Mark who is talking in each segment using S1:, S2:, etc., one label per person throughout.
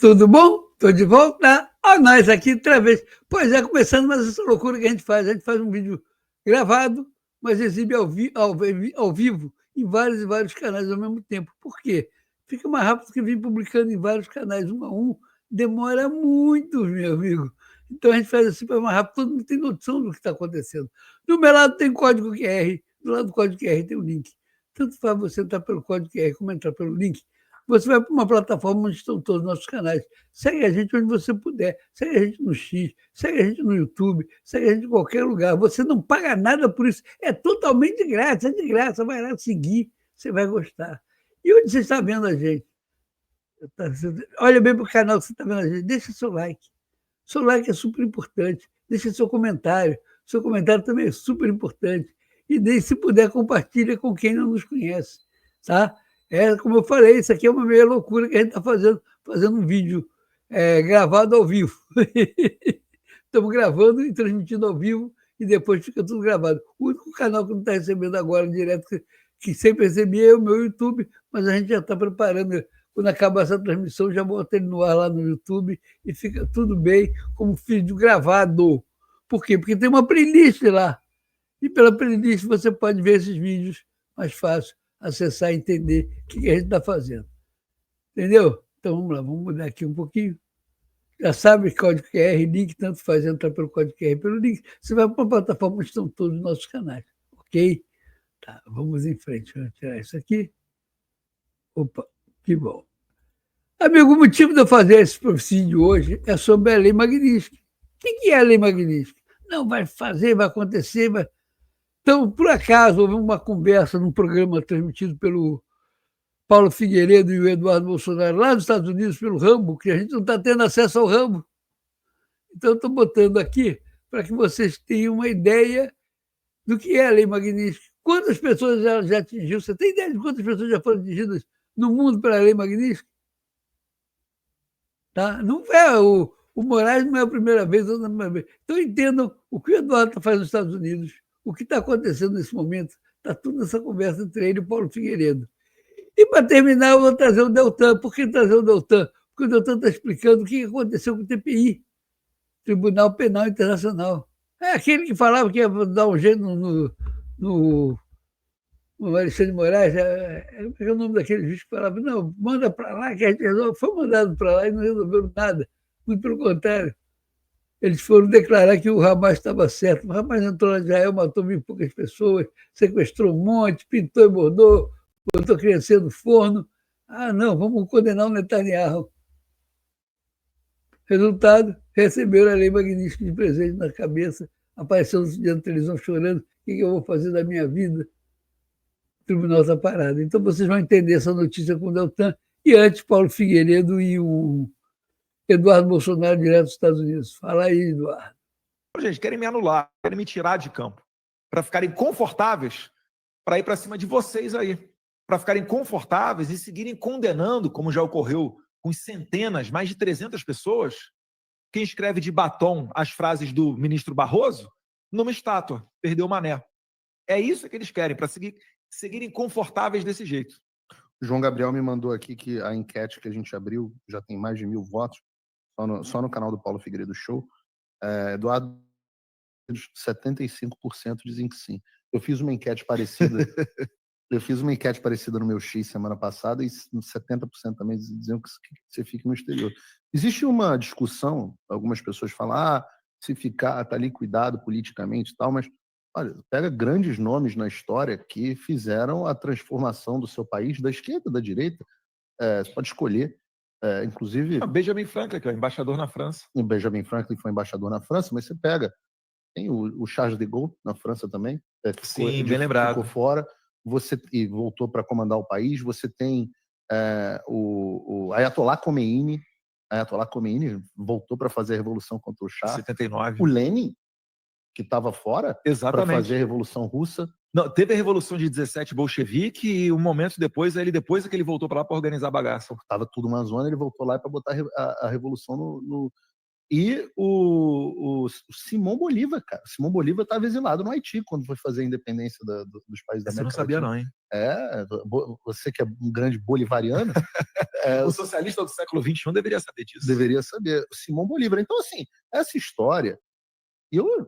S1: Tudo bom? Estou de volta. Nós aqui outra vez. Pois é, começando mais essa loucura que a gente faz. A gente faz um vídeo gravado, mas exibe ao vivo em vários e vários canais ao mesmo tempo. Por quê? Fica mais rápido que vir publicando em vários canais, um a um. Demora muito, meu amigo. Então a gente faz assim para mais rápido. Todo mundo tem noção do que está acontecendo. Do meu lado tem código QR. Do lado do código QR tem o link. Tanto faz você entrar pelo código QR como entrar pelo link. Você vai para uma plataforma onde estão todos os nossos canais. Segue a gente onde você puder. Segue a gente no X, segue a gente no YouTube, segue a gente em qualquer lugar. Você não paga nada por isso. É totalmente grátis, é de graça. Vai lá seguir, você vai gostar. E onde você está vendo a gente? Olha bem para o canal que você está vendo a gente. Deixa seu like. Seu like é super importante. Deixa seu comentário. Seu comentário também é super importante. E se puder, compartilha com quem não nos conhece. Tá? Como eu falei, isso aqui é uma meia loucura que a gente está fazendo um vídeo gravado ao vivo. Estamos gravando e transmitindo ao vivo e depois fica tudo gravado. O único canal que não está recebendo agora direto, que sempre recebia, é o meu YouTube, mas a gente já está preparando. Quando acabar essa transmissão, já bota ele no ar lá no YouTube e fica tudo bem como vídeo gravado. Por quê? Porque tem uma playlist lá. E pela playlist você pode ver esses vídeos mais fácil, acessar e entender o que a gente está fazendo. Entendeu? Então vamos lá, vamos mudar aqui um pouquinho. Já sabe, código QR, link, tanto faz entrar pelo código QR, pelo link. Você vai para a plataforma onde estão todos os nossos canais. Ok? Tá, vamos em frente. Vamos tirar isso aqui. Opa, que bom. Amigo, o motivo de eu fazer esse vídeo hoje é sobre a Lei Magnitsky. O que é a Lei Magnitsky? Não vai fazer, vai acontecer, vai... Então, por acaso, houve uma conversa num programa transmitido pelo Paulo Figueiredo e o Eduardo Bolsonaro, lá nos Estados Unidos, pelo Rambo, que a gente não está tendo acesso ao Rambo. Então, estou botando aqui para que vocês tenham uma ideia do que é a Lei Magnitsky. Quantas pessoas ela já atingiu? Você tem ideia de quantas pessoas já foram atingidas no mundo pela Lei Magnitsky? Tá? Não é o Moraes não é a primeira vez, não é a primeira vez. Então, entendam o que o Eduardo faz nos Estados Unidos, o que está acontecendo nesse momento. Está tudo nessa conversa entre ele e o Paulo Figueiredo. E, para terminar, eu vou trazer o Deltan. Por que trazer o Deltan? Porque o Deltan está explicando o que aconteceu com o TPI, Tribunal Penal Internacional. É aquele que falava que ia dar um jeito no Alexandre de Moraes. É o nome daquele juiz que falava, não, manda para lá que a gente resolve. Foi mandado para lá e não resolveram nada. Muito pelo contrário. Eles foram declarar que o Hamas estava certo. O Hamas entrou na Israel, matou 1.000 e poucas pessoas, sequestrou um monte, pintou e bordou, botou criança no forno. Ah, não, vamos condenar o Netanyahu. Resultado, receberam a Lei Magnitsky de presente na cabeça, apareceu no dia da televisão chorando, o que eu vou fazer da minha vida? O tribunal está parado. Então vocês vão entender essa notícia com o Deltan, e antes Paulo Figueiredo e o Eduardo Bolsonaro, direto dos Estados Unidos. Fala aí, Eduardo.
S2: Gente, querem me anular, querem me tirar de campo, para ficarem confortáveis, para ir para cima de vocês aí, para ficarem confortáveis e seguirem condenando, como já ocorreu com centenas, mais de 300 pessoas, quem escreve de batom as frases do ministro Barroso, numa estátua, perdeu o mané. É isso que eles querem, para seguirem confortáveis desse jeito.
S3: O João Gabriel me mandou aqui que a enquete que a gente abriu já tem mais de 1.000 votos, só no canal do Paulo Figueiredo Show. Eduardo, 75% dizem que sim. Eu fiz uma enquete parecida. No meu X semana passada e 70% também diziam que você fique no exterior. Existe uma discussão, algumas pessoas falam, se ficar, tá ali cuidado politicamente e tal, mas olha, pega grandes nomes na história que fizeram a transformação do seu país, da esquerda, da direita, você pode escolher, inclusive...
S2: Benjamin Franklin, que é embaixador na França.
S3: O Benjamin Franklin foi embaixador na França, mas você pega, tem o Charles de Gaulle na França também,
S2: sim, bem lembrado.
S3: Ficou fora, e voltou para comandar o país. Você tem o Ayatollah Khomeini. Ayatollah Khomeini voltou para fazer a revolução contra o Shah.
S2: 79.
S3: O Lenin, que estava fora para fazer a Revolução Russa.
S2: Não, teve a Revolução de 17 bolchevique e um momento depois é que ele voltou para lá para organizar a bagaça.
S3: Estava tudo uma zona, ele voltou lá para botar a revolução E o Simão Bolívar, cara. Simão Bolívar estava exilado no Haiti quando foi fazer a independência dos países da
S2: Essa eu não
S3: América
S2: sabia,
S3: Latina.
S2: não, hein?
S3: Você que é um grande bolivariano,
S2: O socialista do século XXI deveria saber disso.
S3: deveria saber. Simão Bolívar. Então, assim, essa história...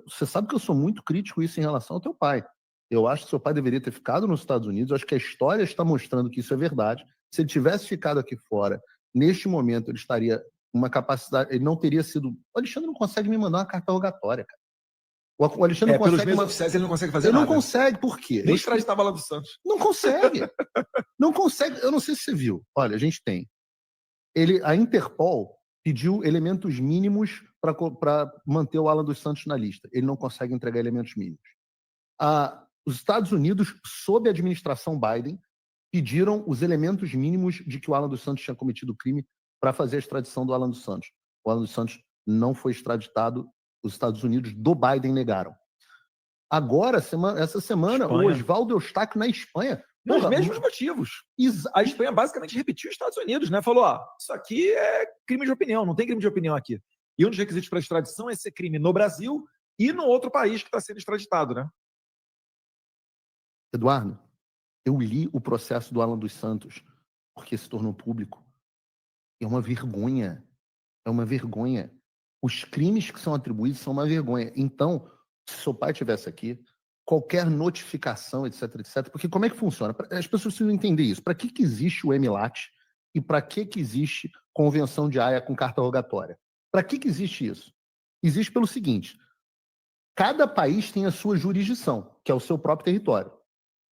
S3: Você sabe que eu sou muito crítico isso em relação ao teu pai. Eu acho que seu pai deveria ter ficado nos Estados Unidos. Eu acho que a história está mostrando que isso é verdade. Se ele tivesse ficado aqui fora, neste momento ele estaria uma capacidade... Ele não teria sido... O Alexandre não consegue me mandar uma carta rogatória, cara. O Alexandre não
S2: Pelos
S3: consegue...
S2: meios oficiais ele não consegue fazer
S3: Ele
S2: nada.
S3: não consegue. Por quê?
S2: Nem extraditar a Bala dos Santos.
S3: Não consegue. Não consegue. Eu não sei se você viu. Olha, a gente tem... A Interpol pediu elementos mínimos para manter o Alan dos Santos na lista. Ele não consegue entregar elementos mínimos. Os Estados Unidos, sob a administração Biden, pediram os elementos mínimos de que o Alan dos Santos tinha cometido crime para fazer a extradição do Alan dos Santos. O Alan dos Santos não foi extraditado. Os Estados Unidos do Biden negaram. Agora, essa semana,
S2: Espanha.
S3: o Oswaldo Eustáquio na Espanha...
S2: Pelos mesmos motivos. A Espanha basicamente repetiu os Estados Unidos, né? Falou, isso aqui é crime de opinião, não tem crime de opinião aqui. E um dos requisitos para extradição é ser crime no Brasil e no outro país que está sendo extraditado, né?
S3: Eduardo, eu li o processo do Alan dos Santos porque se tornou público. É uma vergonha. É uma vergonha. Os crimes que são atribuídos são uma vergonha. Então, se seu pai estivesse aqui, qualquer notificação, etc, etc, porque como é que funciona? As pessoas precisam entender isso. Para que existe o MLAT e para que existe Convenção de Haia com carta rogatória? Para que existe isso? Existe pelo seguinte: cada país tem a sua jurisdição, que é o seu próprio território.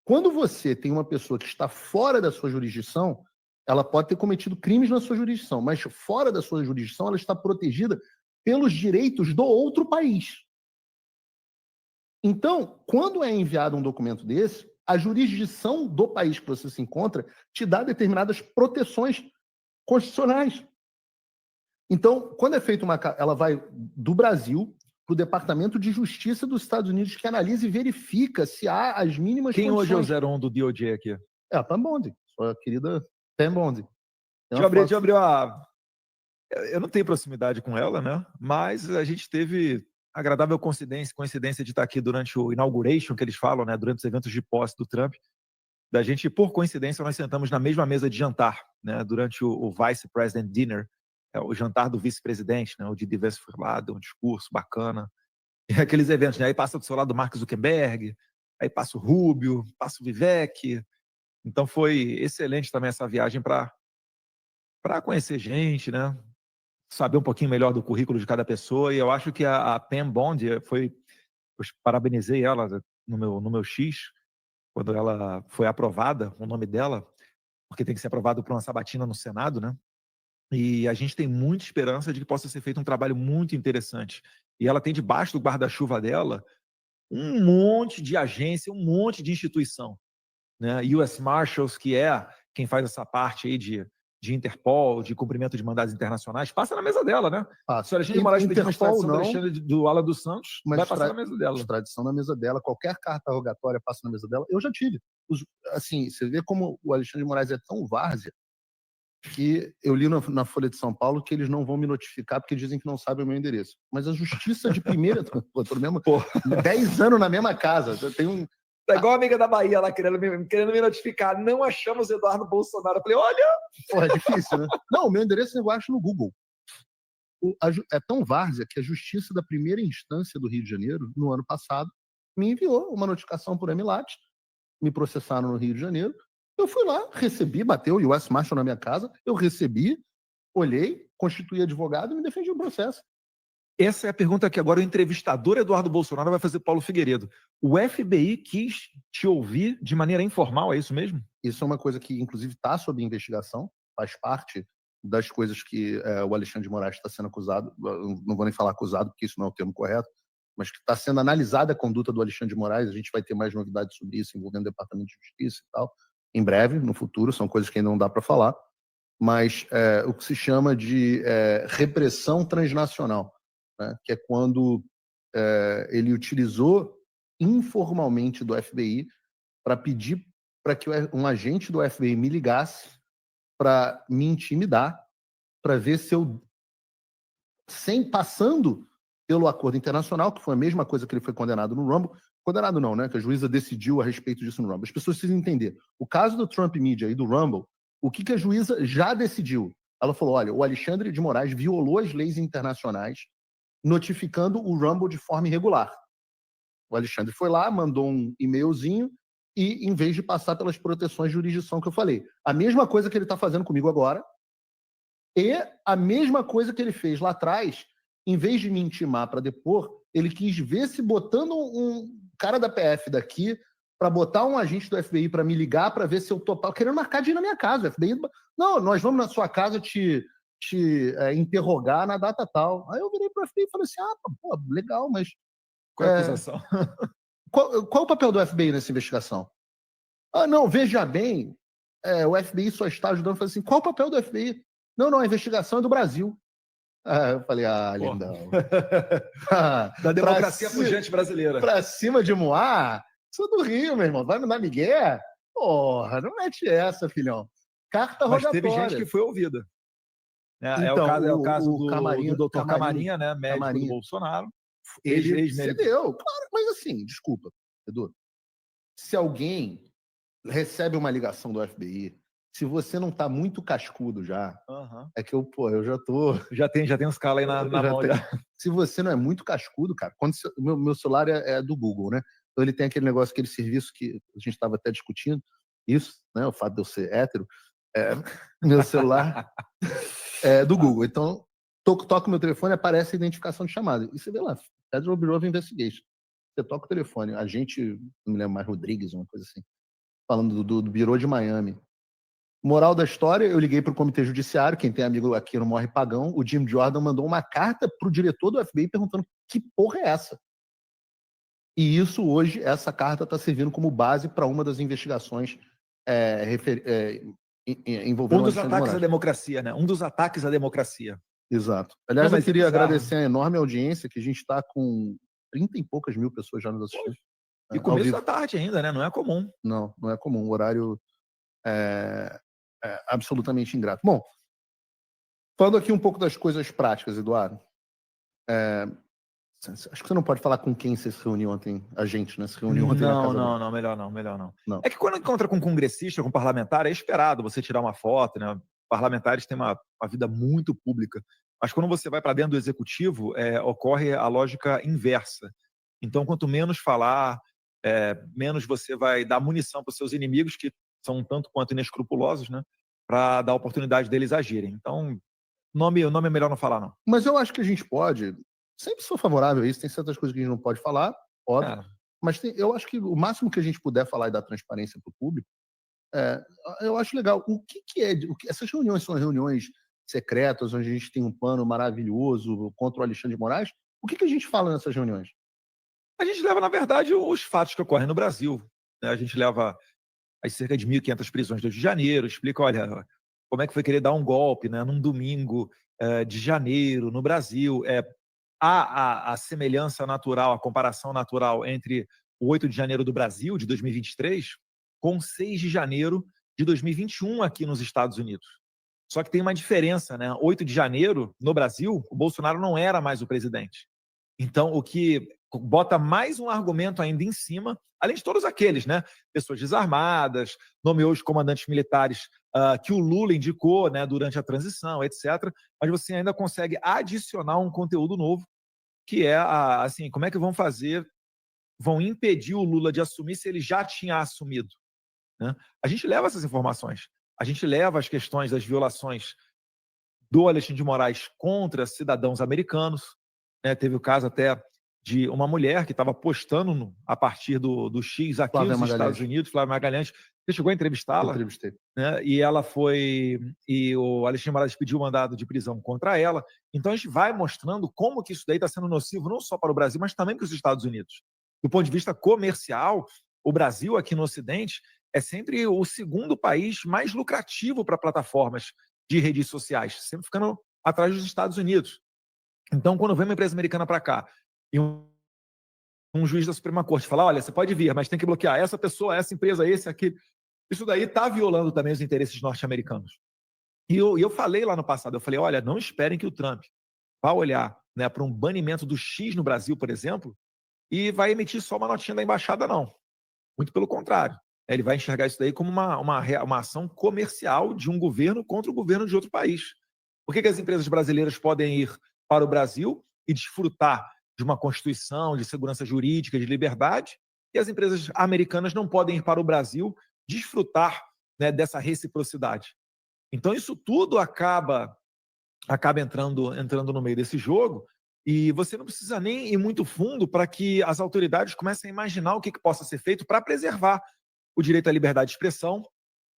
S3: Quando você tem uma pessoa que está fora da sua jurisdição, ela pode ter cometido crimes na sua jurisdição, mas fora da sua jurisdição ela está protegida pelos direitos do outro país. Então, quando é enviado um documento desse, a jurisdição do país que você se encontra te dá determinadas proteções constitucionais. Então, quando é feita ela vai do Brasil para o Departamento de Justiça dos Estados Unidos, que analisa e verifica se há as mínimas
S2: Quem
S3: condições.
S2: hoje é o 01 do DOJ aqui?
S3: É a Pam Bondi, sua querida Pam Bondi.
S2: Deixa eu abrir a... Eu não tenho proximidade com ela, né? Mas a gente teve agradável coincidência de estar aqui durante o inauguration, que eles falam, né? Durante os eventos de posse do Trump. Da gente, por coincidência, nós sentamos na mesma mesa de jantar, né? Durante o Vice President Dinner, o jantar do vice-presidente, né? O Didi Vance foi lá, deu um discurso bacana. E aqueles eventos, né? Aí passa do seu lado o Mark Zuckerberg, aí passa o Rubio, passa o Vivek. Então foi excelente também essa viagem para conhecer gente, né? Saber um pouquinho melhor do currículo de cada pessoa. E eu acho que a Pam Bondi eu parabenizei ela no meu X, quando ela foi aprovada, o nome dela, porque tem que ser aprovado por uma sabatina no Senado, né? E a gente tem muita esperança de que possa ser feito um trabalho muito interessante. E ela tem debaixo do guarda-chuva dela um monte de agência, um monte de instituição, né? US Marshals, que é quem faz essa parte aí de Interpol, de cumprimento de mandados internacionais, passa na mesa dela, né? Se o Alexandre de Moraes pedir uma extradição do Alan dos Santos, vai passar na mesa dela.
S3: Extradição na mesa dela, qualquer carta rogatória passa na mesa dela. Eu já tive. Assim, você vê como o Alexandre de Moraes é tão várzea que eu li na Folha de São Paulo que eles não vão me notificar porque dizem que não sabem o meu endereço. Mas a justiça de primeira... tô mesmo 10 anos na mesma casa. Tem um...
S2: Tá igual a amiga da Bahia lá querendo me notificar. Não achamos Eduardo Bolsonaro. Eu falei, olha...
S3: Pô, é difícil, né? Não, o meu endereço eu acho no Google. É tão várzea que a Justiça da Primeira Instância do Rio de Janeiro, no ano passado, me enviou uma notificação por MLAT, me processaram no Rio de Janeiro, eu fui lá, recebi, bateu o US Marshal na minha casa, eu recebi, olhei, constituí advogado e me defendi o processo.
S2: Essa é a pergunta que agora o entrevistador Eduardo Bolsonaro vai fazer para Paulo Figueiredo. O FBI quis te ouvir de maneira informal, é isso mesmo?
S3: Isso é uma coisa que, inclusive, está sob investigação, faz parte das coisas que o Alexandre de Moraes está sendo acusado, não vou nem falar acusado, porque isso não é o termo correto, mas que está sendo analisada a conduta do Alexandre de Moraes, a gente vai ter mais novidades sobre isso, envolvendo o Departamento de Justiça e tal, em breve, no futuro, são coisas que ainda não dá para falar, mas o que se chama de repressão transnacional, né, que é quando ele utilizou informalmente do FBI para pedir para que um agente do FBI me ligasse para me intimidar, para ver se eu passando pelo acordo internacional, que foi a mesma coisa que ele foi condenado no Rumble. Condenado não, né? Que a juíza decidiu a respeito disso no Rumble. As pessoas precisam entender. O caso do Trump Media e do Rumble, o que a juíza já decidiu? Ela falou, olha, o Alexandre de Moraes violou as leis internacionais, notificando o Rumble de forma irregular. O Alexandre foi lá, mandou um e-mailzinho e, em vez de passar pelas proteções de jurisdição que eu falei, a mesma coisa que ele está fazendo comigo agora e a mesma coisa que ele fez lá atrás, em vez de me intimar para depor, ele quis ver se botando um cara da PF daqui para botar um agente do FBI para me ligar para ver se eu topava, querendo marcar de ir na minha casa. O FBI, não, nós vamos na sua casa te interrogar na data tal. Aí eu virei para o FBI e falei assim, pô, legal, mas...
S2: Qual é a acusação?
S3: Qual o papel do FBI nessa investigação? Não, veja bem, o FBI só está ajudando. Eu falei assim, qual o papel do FBI? Não, a investigação é do Brasil. Eu falei, lindão.
S2: Da democracia pujante brasileira.
S3: Pra cima de Moá? Sou do Rio, meu irmão. Vai me dar migué? Porra, não mete essa, filhão. Carta rogatória.
S2: Mas teve gente que foi ouvida.
S3: Então,
S2: é o caso do
S3: Camarinha,
S2: do Dr. Camarinha, né, médico
S3: Camarinha.
S2: do Bolsonaro.
S3: Ele cedeu. Claro, mas assim, desculpa, Edu. Se alguém recebe uma ligação do FBI, se você não tá muito cascudo já, é que eu já tô...
S2: Já tem uns caras aí na mão.
S3: Se você não é muito cascudo, cara, quando meu celular é do Google, né? Então ele tem aquele negócio, aquele serviço que a gente estava até discutindo, isso, né? O fato de eu ser hétero, meu celular é do Google. Então, toco meu telefone, aparece a identificação de chamada. E você vê lá, Federal Bureau of Investigation. Você toca o telefone, a gente, não me lembro mais, Rodrigues, uma coisa assim, falando do Bureau de Miami. Moral da história, eu liguei para o Comitê Judiciário, quem tem amigo aqui não morre pagão, o Jim Jordan mandou uma carta para o diretor do FBI perguntando que porra é essa? E isso hoje, essa carta está servindo como base para uma das investigações envolvendo...
S2: Um dos ataques à democracia, né? Um dos ataques à democracia.
S3: Exato. Aliás, eu queria agradecer a enorme audiência, que a gente está com 30 e poucas mil pessoas já nos assistindo.
S2: E começo da tarde ainda, né? Não é comum.
S3: Não é comum. O horário é absolutamente ingrato. Bom, falando aqui um pouco das coisas práticas, Eduardo. Acho que você não pode falar com quem você se reuniu ontem, a gente, né? Se reuniu ontem na casa
S2: não, melhor não. É que quando encontra com congressista, com parlamentar, é esperado você tirar uma foto, né? Parlamentares têm uma vida muito pública. Mas quando você vai para dentro do executivo, ocorre a lógica inversa. Então, quanto menos falar, menos você vai dar munição para os seus inimigos, que são um tanto quanto inescrupulosos, né? Para dar a oportunidade deles agirem. Então, nome é melhor não falar, não.
S3: Mas eu acho que a gente pode... Sempre sou favorável a isso, tem certas coisas que a gente não pode falar, óbvio, mas eu acho que o máximo que a gente puder falar e dar transparência para o público, eu acho legal. O que essas reuniões são reuniões secretas, onde a gente tem um plano maravilhoso contra o Alexandre de Moraes? O que a gente fala nessas reuniões?
S2: A gente leva, na verdade, os fatos que ocorrem no Brasil, né? A gente leva as cerca de 1.500 prisões do Rio de Janeiro, explica, olha, como é que foi querer dar um golpe, né, num domingo de janeiro no Brasil. Há a semelhança natural, a comparação natural entre o 8 de janeiro do Brasil, de 2023, com 6 de janeiro de 2021 aqui nos Estados Unidos. Só que tem uma diferença, né? 8 de janeiro, no Brasil, o Bolsonaro não era mais o presidente. Então, o que bota mais um argumento ainda em cima, além de todos aqueles, né? Pessoas desarmadas, nomeou os comandantes militares que o Lula indicou, né, durante a transição, etc. Mas você ainda consegue adicionar um conteúdo novo, que é, assim, como é que vão fazer, vão impedir o Lula de assumir se ele já tinha assumido, né? A gente leva essas informações, a gente leva as questões das violações do Alexandre de Moraes contra cidadãos americanos, né? Teve o caso até de uma mulher que estava postando a partir do X aqui nos Estados Unidos, Flávia Magalhães. Você chegou a entrevistá-la?
S3: Entrevistei.
S2: Né? E ela e o Alexandre de Moraes pediu mandado de prisão contra ela. Então a gente vai mostrando como que isso daí está sendo nocivo não só para o Brasil, mas também para os Estados Unidos. Do ponto de vista comercial, o Brasil aqui no Ocidente é sempre o segundo país mais lucrativo para plataformas de redes sociais, sempre ficando atrás dos Estados Unidos. Então, quando vem uma empresa americana para cá e um juiz da Suprema Corte fala, olha, você pode vir, mas tem que bloquear essa pessoa, essa empresa, esse, aquele, isso daí está violando também os interesses norte-americanos. E eu falei lá no passado, eu falei, olha, não esperem que o Trump vai olhar, né, para um banimento do X no Brasil, por exemplo, e vai emitir só uma notinha da embaixada, não. Muito pelo contrário. Ele vai enxergar isso daí como uma ação comercial de um governo contra o governo de outro país. Por que as empresas brasileiras podem ir para o Brasil e desfrutar de uma Constituição, de segurança jurídica, de liberdade, e as empresas americanas não podem ir para o Brasil desfrutar, né, dessa reciprocidade? Então, isso tudo acaba entrando no meio desse jogo, e você não precisa nem ir muito fundo para que as autoridades comecem a imaginar o que possa ser feito para preservar o direito à liberdade de expressão,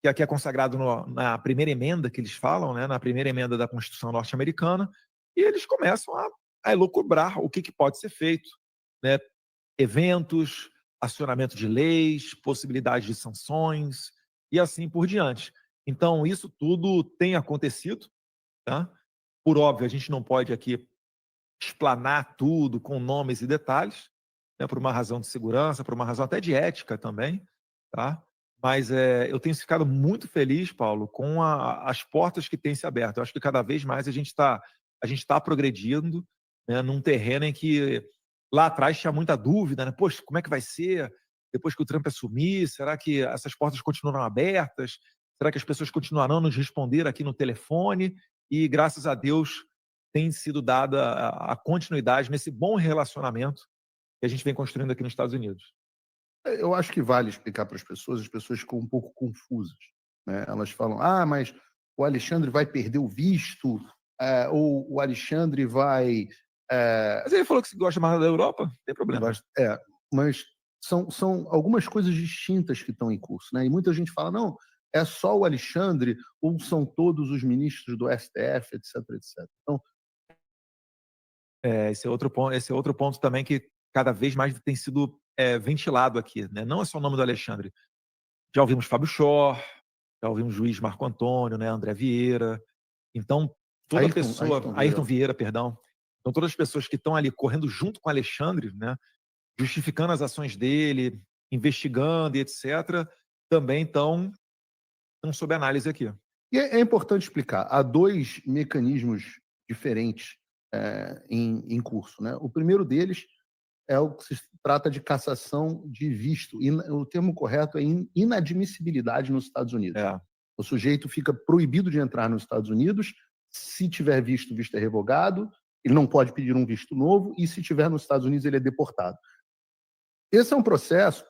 S2: que aqui é consagrado na primeira emenda que eles falam, né, na primeira emenda da Constituição norte-americana, e eles começam a elocubrar o que pode ser feito, né? Eventos, acionamento de leis, possibilidade de sanções e assim por diante. Então, isso tudo tem acontecido, tá? Por óbvio, a gente não pode aqui explanar tudo com nomes e detalhes, né, por uma razão de segurança, por uma razão até de ética também, tá? Mas eu tenho ficado muito feliz, Paulo, com as portas que têm se aberto. Eu acho que cada vez mais a gente está progredindo, né, num terreno em que lá atrás tinha muita dúvida, né? Poxa, como é que vai ser depois que o Trump assumir? Será que essas portas continuarão abertas? Será que as pessoas continuarão a nos responder aqui no telefone? E graças a Deus tem sido dada a continuidade nesse bom relacionamento que a gente vem construindo aqui nos Estados Unidos.
S3: Eu acho que vale explicar para as pessoas ficam um pouco confusas, né? Elas falam, mas o Alexandre vai perder o visto, ou o Alexandre vai...
S2: Mas ele falou que se gosta mais da Europa, não tem problema.
S3: Mas são algumas coisas distintas que estão em curso, né? E muita gente fala, não, é só o Alexandre ou são todos os ministros do STF, etc, etc. Então,
S2: esse é outro ponto também que cada vez mais tem sido ventilado aqui, né? Não é só o nome do Alexandre. Já ouvimos Fábio Chor, já ouvimos o juiz Marco Antônio, né? André Vieira. Então, Ayrton Vieira, perdão. Então, todas as pessoas que estão ali correndo junto com o Alexandre, né, justificando as ações dele, investigando e etc., também estão sob análise aqui.
S3: E é importante explicar, há dois mecanismos diferentes em curso, né? O primeiro deles é o que se trata de cassação de visto. O termo correto é inadmissibilidade nos Estados Unidos. O sujeito fica proibido de entrar nos Estados Unidos. Se tiver visto, o visto é revogado, ele não pode pedir um visto novo, e se tiver nos Estados Unidos, ele é deportado. Esse é um processo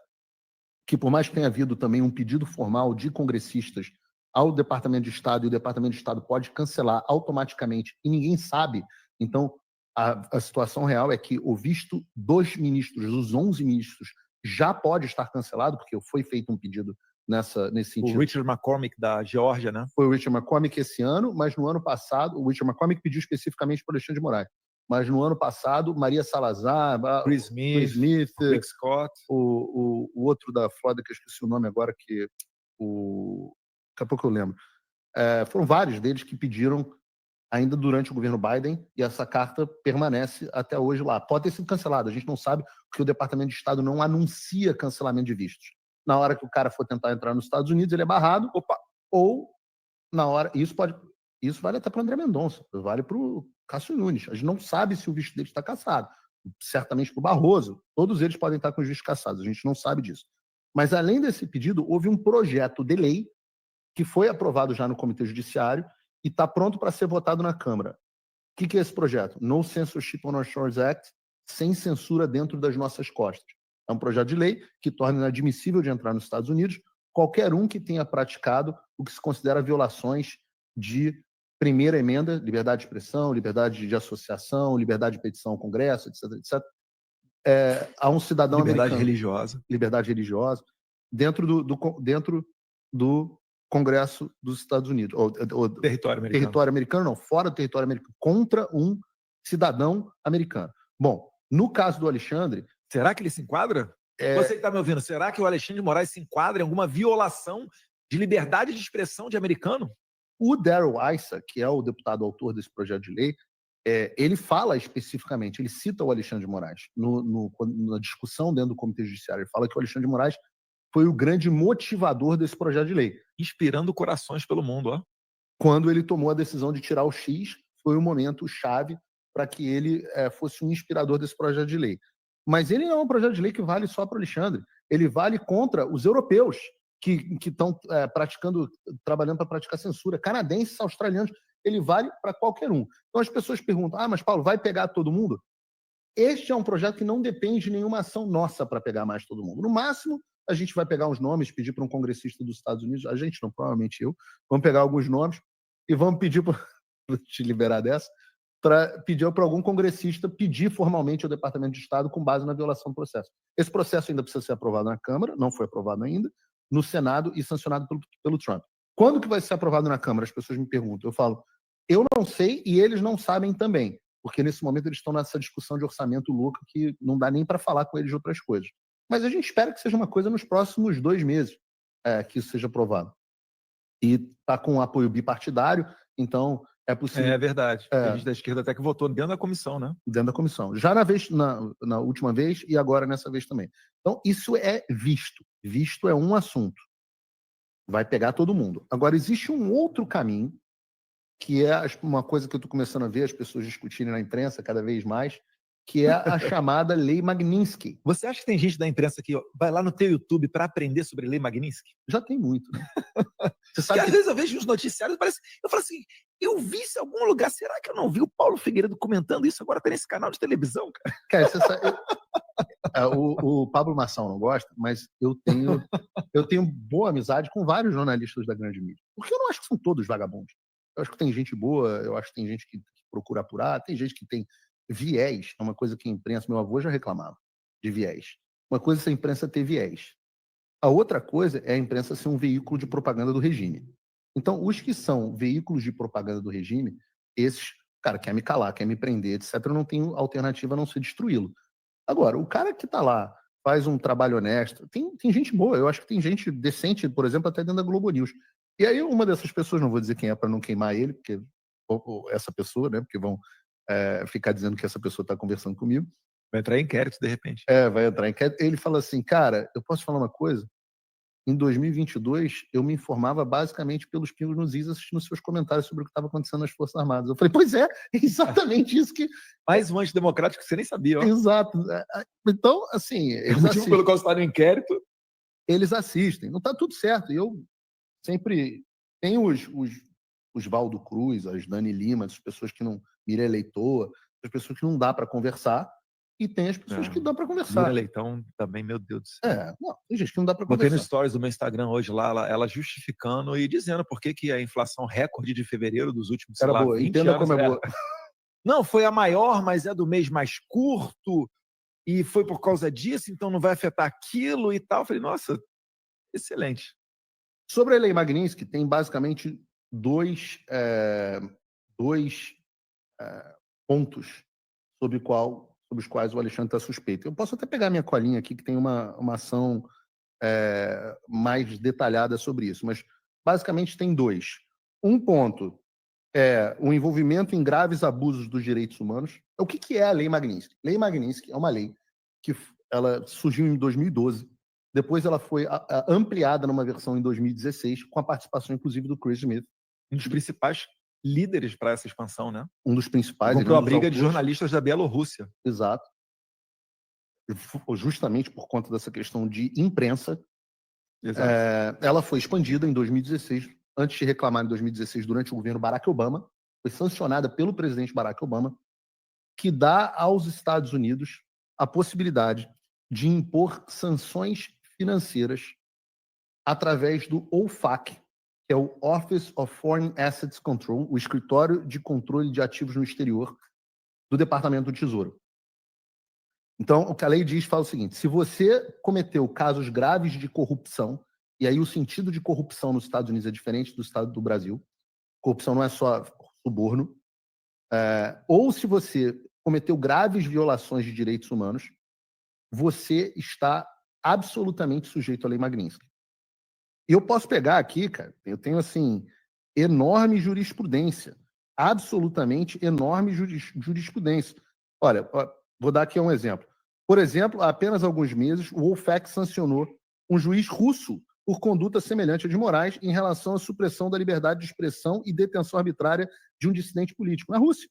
S3: que, por mais que tenha havido também um pedido formal de congressistas ao Departamento de Estado, e o Departamento de Estado pode cancelar automaticamente, e ninguém sabe. Então, a situação real é que o visto dos ministros, dos 11 ministros, já pode estar cancelado, porque foi feito um pedido nesse sentido.
S2: O Richard McCormick, da Geórgia, né?
S3: Foi o Richard McCormick esse ano, mas no ano passado, o Richard McCormick pediu especificamente para o Alexandre de Moraes. Mas no ano passado, Maria Salazar,
S2: Chris Smith, Rick Scott,
S3: o outro da Flórida, que eu esqueci o nome agora, daqui a pouco eu lembro. Foram vários deles que pediram ainda durante o governo Biden, e essa carta permanece até hoje lá. Pode ter sido cancelada, a gente não sabe, porque o Departamento de Estado não anuncia cancelamento de vistos. Na hora que o cara for tentar entrar nos Estados Unidos, ele é barrado, ou na hora... Isso vale até para o André Mendonça, vale para o Cássio Nunes. A gente não sabe se o visto dele está cassado. Certamente para o Barroso, todos eles podem estar com os vistos cassados, a gente não sabe disso. Mas, além desse pedido, houve um projeto de lei que foi aprovado já no Comitê Judiciário e está pronto para ser votado na Câmara. O que é esse projeto? No Censorship on Our Shores Act, sem censura dentro das nossas costas. É um projeto de lei que torna inadmissível de entrar nos Estados Unidos qualquer um que tenha praticado o que se considera violações de primeira emenda, liberdade de expressão, liberdade de associação, liberdade de petição ao Congresso, etc, etc. Há um cidadão
S2: liberdade
S3: americano... Liberdade religiosa. Dentro do Congresso dos Estados Unidos.
S2: Território americano.
S3: Território americano, não, fora do território americano, contra um cidadão americano. Bom, no caso do Alexandre...
S2: Será que ele se enquadra? Você que está me ouvindo, será que o Alexandre de Moraes se enquadra em alguma violação de liberdade de expressão de americano?
S3: O Darrell Issa, que é o deputado autor desse projeto de lei, ele fala especificamente, ele cita o Alexandre de Moraes na discussão dentro do Comitê Judiciário. Ele fala que o Alexandre de Moraes foi o grande motivador desse projeto de lei.
S2: Inspirando corações pelo mundo, ó.
S3: Quando ele tomou a decisão de tirar o X, foi o momento chave para que ele fosse um inspirador desse projeto de lei. Mas ele não é um projeto de lei que vale só para o Alexandre. Ele vale contra os europeus que estão trabalhando para praticar censura, canadenses, australianos. Ele vale para qualquer um. Então as pessoas perguntam, mas Paulo, vai pegar todo mundo? Este é um projeto que não depende de nenhuma ação nossa para pegar mais todo mundo. No máximo, a gente vai pegar uns nomes, pedir para um congressista dos Estados Unidos, a gente não, provavelmente eu, vamos pegar alguns nomes e vamos pedir para te liberar dessa, para pedir para algum congressista pedir formalmente ao Departamento de Estado com base na violação do processo. Esse processo ainda precisa ser aprovado na Câmara, não foi aprovado ainda, no Senado e sancionado pelo Trump. Quando que vai ser aprovado na Câmara? As pessoas me perguntam. Eu falo, eu não sei e eles não sabem também, porque nesse momento eles estão nessa discussão de orçamento louca que não dá nem para falar com eles de outras coisas. Mas a gente espera que seja uma coisa nos próximos 2 meses que isso seja aprovado. E está com apoio bipartidário, então é possível...
S2: É verdade. A gente da esquerda até que votou dentro da comissão, né? Dentro
S3: da comissão. Já na última vez e agora nessa vez também. Então, isso é visto. Visto é um assunto. Vai pegar todo mundo. Agora, existe um outro caminho, que é uma coisa que eu estou começando a ver as pessoas discutirem na imprensa cada vez mais, que é a chamada Lei Magnitsky.
S2: Você acha que tem gente da imprensa que vai lá no teu YouTube para aprender sobre Lei Magnitsky?
S3: Já tem muito, né?
S2: Você sabe que às vezes eu vejo os noticiários, eu falo assim, eu vi isso em algum lugar, será que eu não vi o Paulo Figueiredo comentando isso agora tá nesse canal de televisão, cara?
S3: Cara, você sabe, o Pablo Marçal não gosta, mas eu tenho boa amizade com vários jornalistas da grande mídia. Porque eu não acho que são todos vagabundos. Eu acho que tem gente boa, eu acho que tem gente que procura apurar, tem gente que tem viés, é uma coisa que a imprensa, meu avô já reclamava de viés. Uma coisa é a imprensa ter viés. A outra coisa é a imprensa ser um veículo de propaganda do regime. Então, os que são veículos de propaganda do regime, esses, cara, quer me calar, quer me prender, etc., eu não tenho alternativa a não ser destruí-lo. Agora, o cara que está lá, faz um trabalho honesto, tem gente boa, eu acho que tem gente decente, por exemplo, até dentro da Globo News. E aí uma dessas pessoas, não vou dizer quem é para não queimar ele, porque ou essa pessoa, né, porque vão ficar dizendo que essa pessoa está conversando comigo.
S2: Vai entrar em inquérito, de repente.
S3: Vai entrar em inquérito. Ele fala assim, cara, eu posso falar uma coisa? Em 2022, eu me informava basicamente pelos pingos nos is assistindo seus comentários sobre o que estava acontecendo nas Forças Armadas. Eu falei, pois é exatamente isso que...
S2: Mais um antidemocrático que você nem sabia, ó.
S3: Exato. Então, assim...
S2: O motivo pelo qual você está no inquérito?
S3: Eles assistem. Não está tudo certo. E eu sempre... Tem os Valdo Cruz, as Dani Lima, as pessoas que não... Mira Leitoa, as pessoas que não dá para conversar, e tem as pessoas que dá para conversar.
S2: Mira Leitão também, meu Deus do céu.
S3: Não, tem gente que não dá para conversar.
S2: Botei no stories do meu Instagram hoje lá, ela justificando e dizendo por que a inflação recorde de fevereiro dos últimos, sei lá, 20
S3: entenda
S2: anos.
S3: Como é boa.
S2: Não, foi a maior, mas é do mês mais curto, e foi por causa disso, então não vai afetar aquilo e tal. Eu falei, nossa, excelente.
S3: Sobre a Lei Magnitsky, tem basicamente dois pontos sobre os quais o Alexandre está suspeito. Eu posso até pegar minha colinha aqui, que tem uma ação mais detalhada sobre isso, mas basicamente tem dois. Um ponto é o envolvimento em graves abusos dos direitos humanos. O que é a Lei Magnitsky? Lei Magnitsky é uma lei que ela surgiu em 2012, depois ela foi ampliada numa versão em 2016, com a participação, inclusive, do Chris Smith.
S2: Um dos principais líderes para essa expansão, né?
S3: Um dos principais.
S2: Comprou a briga de jornalistas da Bielorrússia.
S3: Exato. Justamente por conta dessa questão de imprensa. Exato. Ela foi expandida em 2016, antes de reclamar em 2016, durante o governo Barack Obama, foi sancionada pelo presidente Barack Obama, que dá aos Estados Unidos a possibilidade de impor sanções financeiras através do OFAC, que é o Office of Foreign Assets Control, o Escritório de Controle de Ativos no Exterior do Departamento do Tesouro. Então, o que a lei diz fala o seguinte: se você cometeu casos graves de corrupção, e aí o sentido de corrupção nos Estados Unidos é diferente do estado do Brasil, corrupção não é só suborno, ou se você cometeu graves violações de direitos humanos, você está absolutamente sujeito à Lei Magnitsky. E eu posso pegar aqui, cara, eu tenho, assim, enorme jurisprudência, absolutamente enorme jurisprudência. Olha, vou dar aqui um exemplo. Por exemplo, há apenas alguns meses, o OFAC sancionou um juiz russo por conduta semelhante a de Moraes em relação à supressão da liberdade de expressão e detenção arbitrária de um dissidente político na Rússia.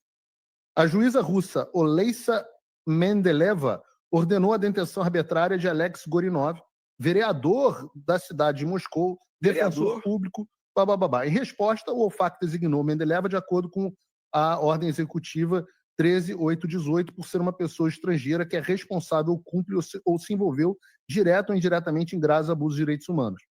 S3: A juíza russa Oleisa Mendeleva ordenou a detenção arbitrária de Alex Gorinov, vereador da cidade de Moscou, defensor público, bababá. Em resposta, o OFAC designou Mendeleva de acordo com a ordem executiva 13.818 por ser uma pessoa estrangeira que é responsável, cumpre ou se envolveu direto ou indiretamente em graves abusos de direitos humanos.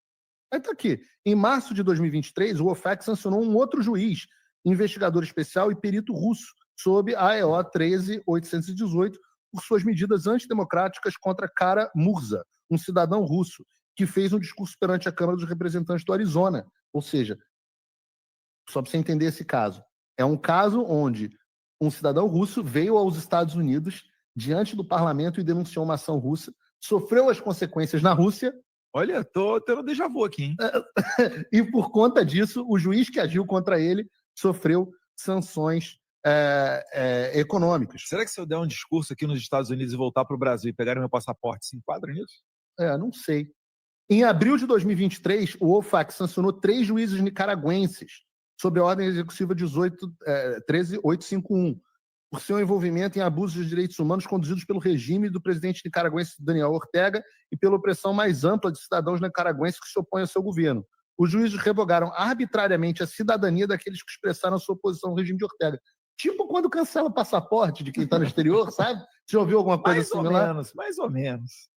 S3: Aí está aqui. Em março de 2023, o OFAC sancionou um outro juiz, investigador especial e perito russo, sob a AEO 13.818, por suas medidas antidemocráticas contra Kara Murza, um cidadão russo, que fez um discurso perante a Câmara dos Representantes do Arizona. Ou seja, só para você entender esse caso, é um caso onde um cidadão russo veio aos Estados Unidos diante do parlamento e denunciou uma ação russa, sofreu as consequências na Rússia.
S2: Olha, tô tendo déjà vu aqui, hein?
S3: E por conta disso, o juiz que agiu contra ele sofreu sanções econômicas.
S2: Será que se eu der um discurso aqui nos Estados Unidos e voltar para o Brasil e pegar meu passaporte, se enquadra nisso?
S3: Não sei. Em abril de 2023, o OFAC sancionou 3 juízes nicaragüenses sob a ordem executiva 13.851, por seu envolvimento em abusos de direitos humanos conduzidos pelo regime do presidente nicaragüense Daniel Ortega e pela opressão mais ampla de cidadãos nicaragüenses que se opõem ao seu governo. Os juízes revogaram arbitrariamente a cidadania daqueles que expressaram sua oposição ao regime de Ortega. Tipo quando cancela o passaporte de quem está no exterior, sabe? Você ouviu alguma coisa similar?
S2: Mais ou menos.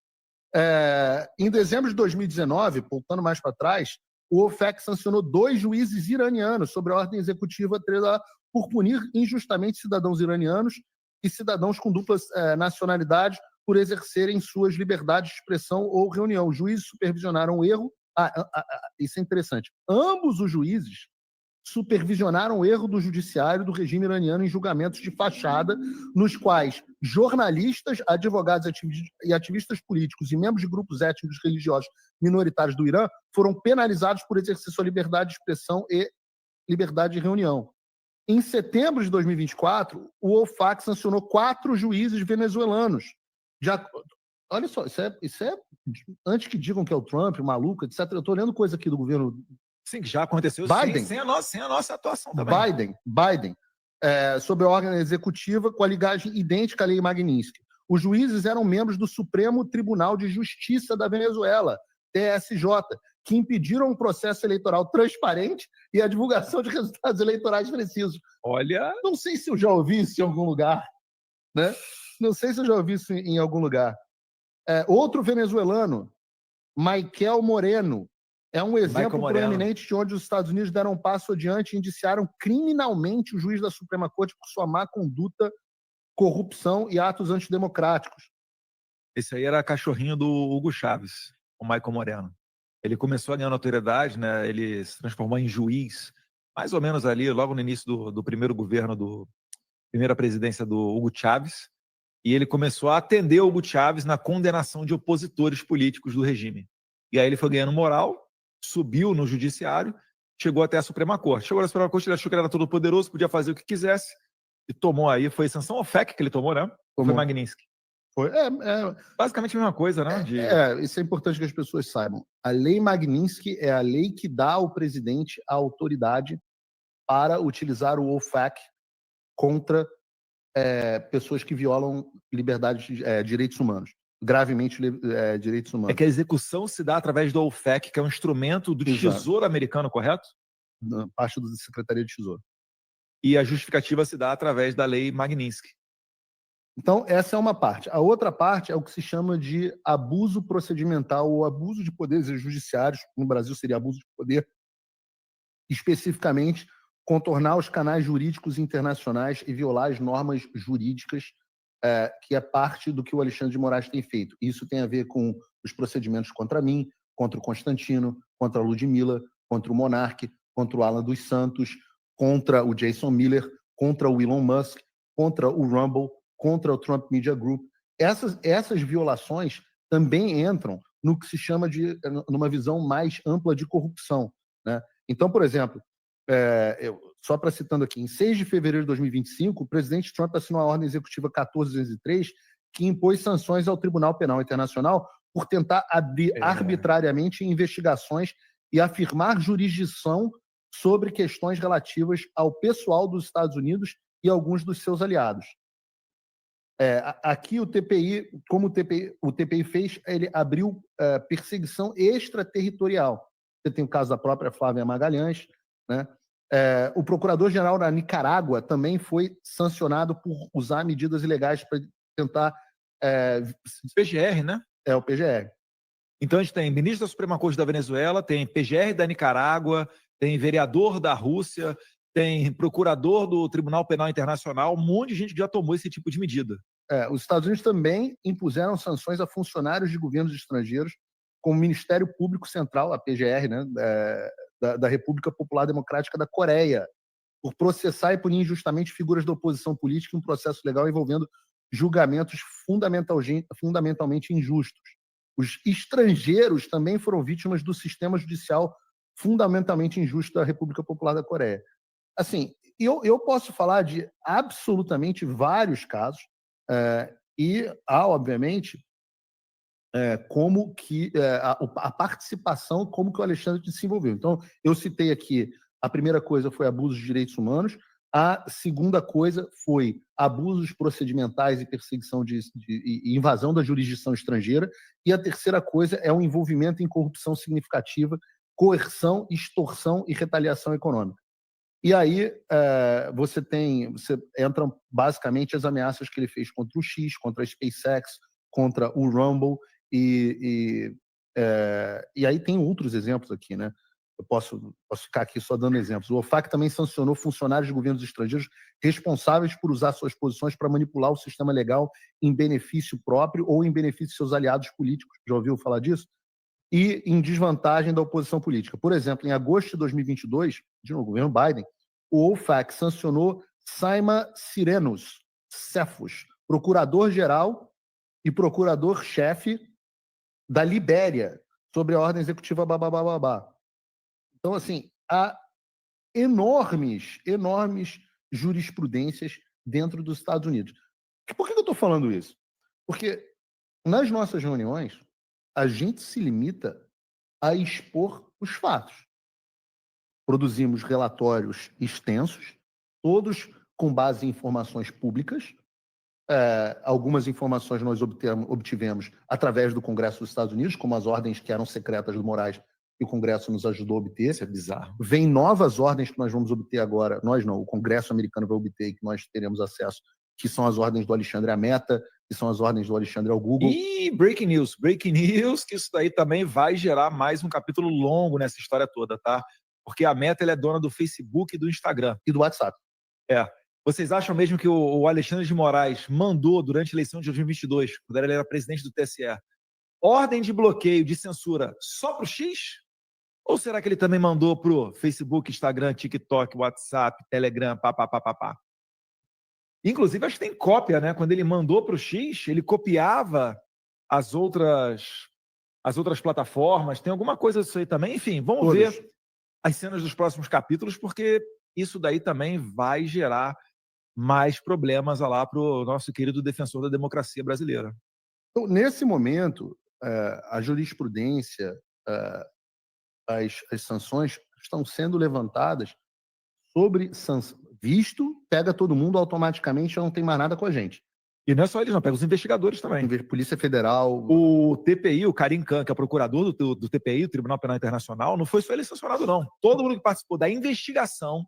S3: Em dezembro de 2019, voltando mais para trás, o OFAC sancionou 2 juízes iranianos sobre a ordem executiva por punir injustamente cidadãos iranianos e cidadãos com dupla nacionalidade por exercerem suas liberdades de expressão ou reunião. Os juízes supervisionaram o erro. Isso é interessante. Ambos os juízes supervisionaram o erro do judiciário do regime iraniano em julgamentos de fachada, nos quais jornalistas, advogados e ativistas políticos e membros de grupos étnicos religiosos minoritários do Irã foram penalizados por exercer sua liberdade de expressão e liberdade de reunião. Em setembro de 2024, o OFAC sancionou 4 juízes venezuelanos. Olha só, isso é antes que digam que é o Trump, o maluco, etc. Eu estou lendo coisa aqui do governo.
S2: Sim, que já aconteceu
S3: Biden,
S2: sem a nossa atuação também.
S3: Biden, sob a ordem executiva com a ligagem idêntica à Lei Magnitsky. Os juízes eram membros do Supremo Tribunal de Justiça da Venezuela, TSJ, que impediram um processo eleitoral transparente e a divulgação de resultados eleitorais precisos.
S2: Olha...
S3: Não sei se eu já ouvi isso em algum lugar, né? Não sei se eu já ouvi isso em algum lugar. Outro venezuelano, Michael Moreno, é um exemplo proeminente de onde os Estados Unidos deram um passo adiante e indiciaram criminalmente o juiz da Suprema Corte por sua má conduta, corrupção e atos antidemocráticos.
S2: Esse aí era cachorrinho do Hugo Chávez, o Michael Moreno. Ele começou a ganhar notoriedade, né? Ele se transformou em juiz, mais ou menos ali, logo no início do primeiro governo, primeira presidência do Hugo Chávez, e ele começou a atender o Hugo Chávez na condenação de opositores políticos do regime. E aí ele foi ganhando moral, subiu no judiciário, chegou até a Suprema Corte. Chegou na Suprema Corte, ele achou que ele era todo poderoso, podia fazer o que quisesse, e tomou aí, foi sanção OFAC que ele tomou, né? Foi Magnitsky.
S3: Foi,
S2: basicamente a mesma coisa, né?
S3: Isso é importante que as pessoas saibam. A Lei Magnitsky é a lei que dá ao presidente a autoridade para utilizar o OFAC contra pessoas que violam liberdades, direitos humanos. Gravemente direitos humanos.
S2: É que a execução se dá através do OFAC, que é um instrumento do Tesouro americano, correto?
S3: Parte da Secretaria de Tesouro.
S2: E a justificativa se dá através da Lei Magnitsky.
S3: Então, essa é uma parte. A outra parte é o que se chama de abuso procedimental ou abuso de poderes judiciários. No Brasil seria abuso de poder. Especificamente, contornar os canais jurídicos internacionais e violar as normas jurídicas, que é parte do que o Alexandre de Moraes tem feito. Isso tem a ver com os procedimentos contra mim, contra o Constantino, contra a Ludmilla, contra o Monark, contra o Alan dos Santos, contra o Jason Miller, contra o Elon Musk, contra o Rumble, contra o Trump Media Group. Essas violações também entram no que se chama de numa visão mais ampla de corrupção, né? Então, por exemplo, só para citando aqui, em 6 de fevereiro de 2025, o presidente Trump assinou a ordem executiva 1403, que impôs sanções ao Tribunal Penal Internacional por tentar abrir arbitrariamente investigações e afirmar jurisdição sobre questões relativas ao pessoal dos Estados Unidos e alguns dos seus aliados. Aqui o TPI, como o TPI fez, ele abriu perseguição extraterritorial. Você tem o caso da própria Flávia Magalhães, né? O procurador-geral da Nicarágua também foi sancionado por usar medidas ilegais para tentar...
S2: PGR, né?
S3: O PGR.
S2: Então a gente tem ministro da Suprema Corte da Venezuela, tem PGR da Nicarágua, tem vereador da Rússia, tem procurador do Tribunal Penal Internacional, um monte de gente que já tomou esse tipo de medida.
S3: Os Estados Unidos também impuseram sanções a funcionários de governos estrangeiros, como o Ministério Público Central, a PGR, né, da República Popular Democrática da Coreia, por processar e punir injustamente figuras da oposição política em um processo legal envolvendo julgamentos fundamentalmente injustos. Os estrangeiros também foram vítimas do sistema judicial fundamentalmente injusto da República Popular da Coreia. Assim, eu posso falar de absolutamente vários casos, e há, obviamente, como que a participação, como que o Alexandre se envolveu. Então, eu citei aqui, a primeira coisa foi abuso de direitos humanos, a segunda coisa foi abusos procedimentais e perseguição e invasão da jurisdição estrangeira, e a terceira coisa é o envolvimento em corrupção significativa, coerção, extorsão e retaliação econômica. E aí você entram basicamente as ameaças que ele fez contra o X, contra a SpaceX, contra o Rumble, e aí tem outros exemplos aqui, né? Eu posso ficar aqui só dando exemplos. O OFAC também sancionou funcionários de governos estrangeiros responsáveis por usar suas posições para manipular o sistema legal em benefício próprio ou em benefício de seus aliados políticos. Já ouviu falar disso? E em desvantagem da oposição política. Por exemplo, em agosto de 2022, de novo, governo Biden, o OFAC sancionou Saima Sirenos Cefos, procurador-geral e procurador-chefe da Libéria, sobre a ordem executiva babá. Então, assim, há enormes jurisprudências dentro dos Estados Unidos. Por que eu estou falando isso? Porque nas nossas reuniões, a gente se limita a expor os fatos. Produzimos relatórios extensos, todos com base em informações públicas. Algumas informações nós obtivemos através do Congresso dos Estados Unidos, como as ordens que eram secretas do Moraes, que o Congresso nos ajudou a obter.
S2: Isso é bizarro.
S3: Vem novas ordens que nós vamos obter agora, nós não, o Congresso americano vai obter e que nós teremos acesso, que são as ordens do Alexandre à Meta, que são as ordens do Alexandre ao Google.
S2: E breaking news, que isso daí também vai gerar mais um capítulo longo nessa história toda, tá? Porque a Meta, ela é dona do Facebook e do Instagram.
S3: E do WhatsApp.
S2: Vocês acham mesmo que o Alexandre de Moraes mandou, durante a eleição de 2022, quando ele era presidente do TSE, ordem de bloqueio, de censura só para o X? Ou será que ele também mandou para o Facebook, Instagram, TikTok, WhatsApp, Telegram, papapá? Inclusive, acho que tem cópia, né? Quando ele mandou para o X, ele copiava as outras plataformas. Tem alguma coisa disso aí também? Enfim, vamos ver as cenas dos próximos capítulos, porque isso daí também vai gerar mais problemas lá para o nosso querido defensor da democracia brasileira.
S3: Então, nesse momento, a jurisprudência, as sanções estão sendo levantadas sobre visto, pega todo mundo automaticamente, já não tem mais nada com a gente.
S2: E não é só eles, não, pega os investigadores também.
S3: Polícia Federal.
S2: O TPI, o Karim Khan, que é o procurador do TPI, o Tribunal Penal Internacional, não foi só ele sancionado, não. Todo mundo que participou da investigação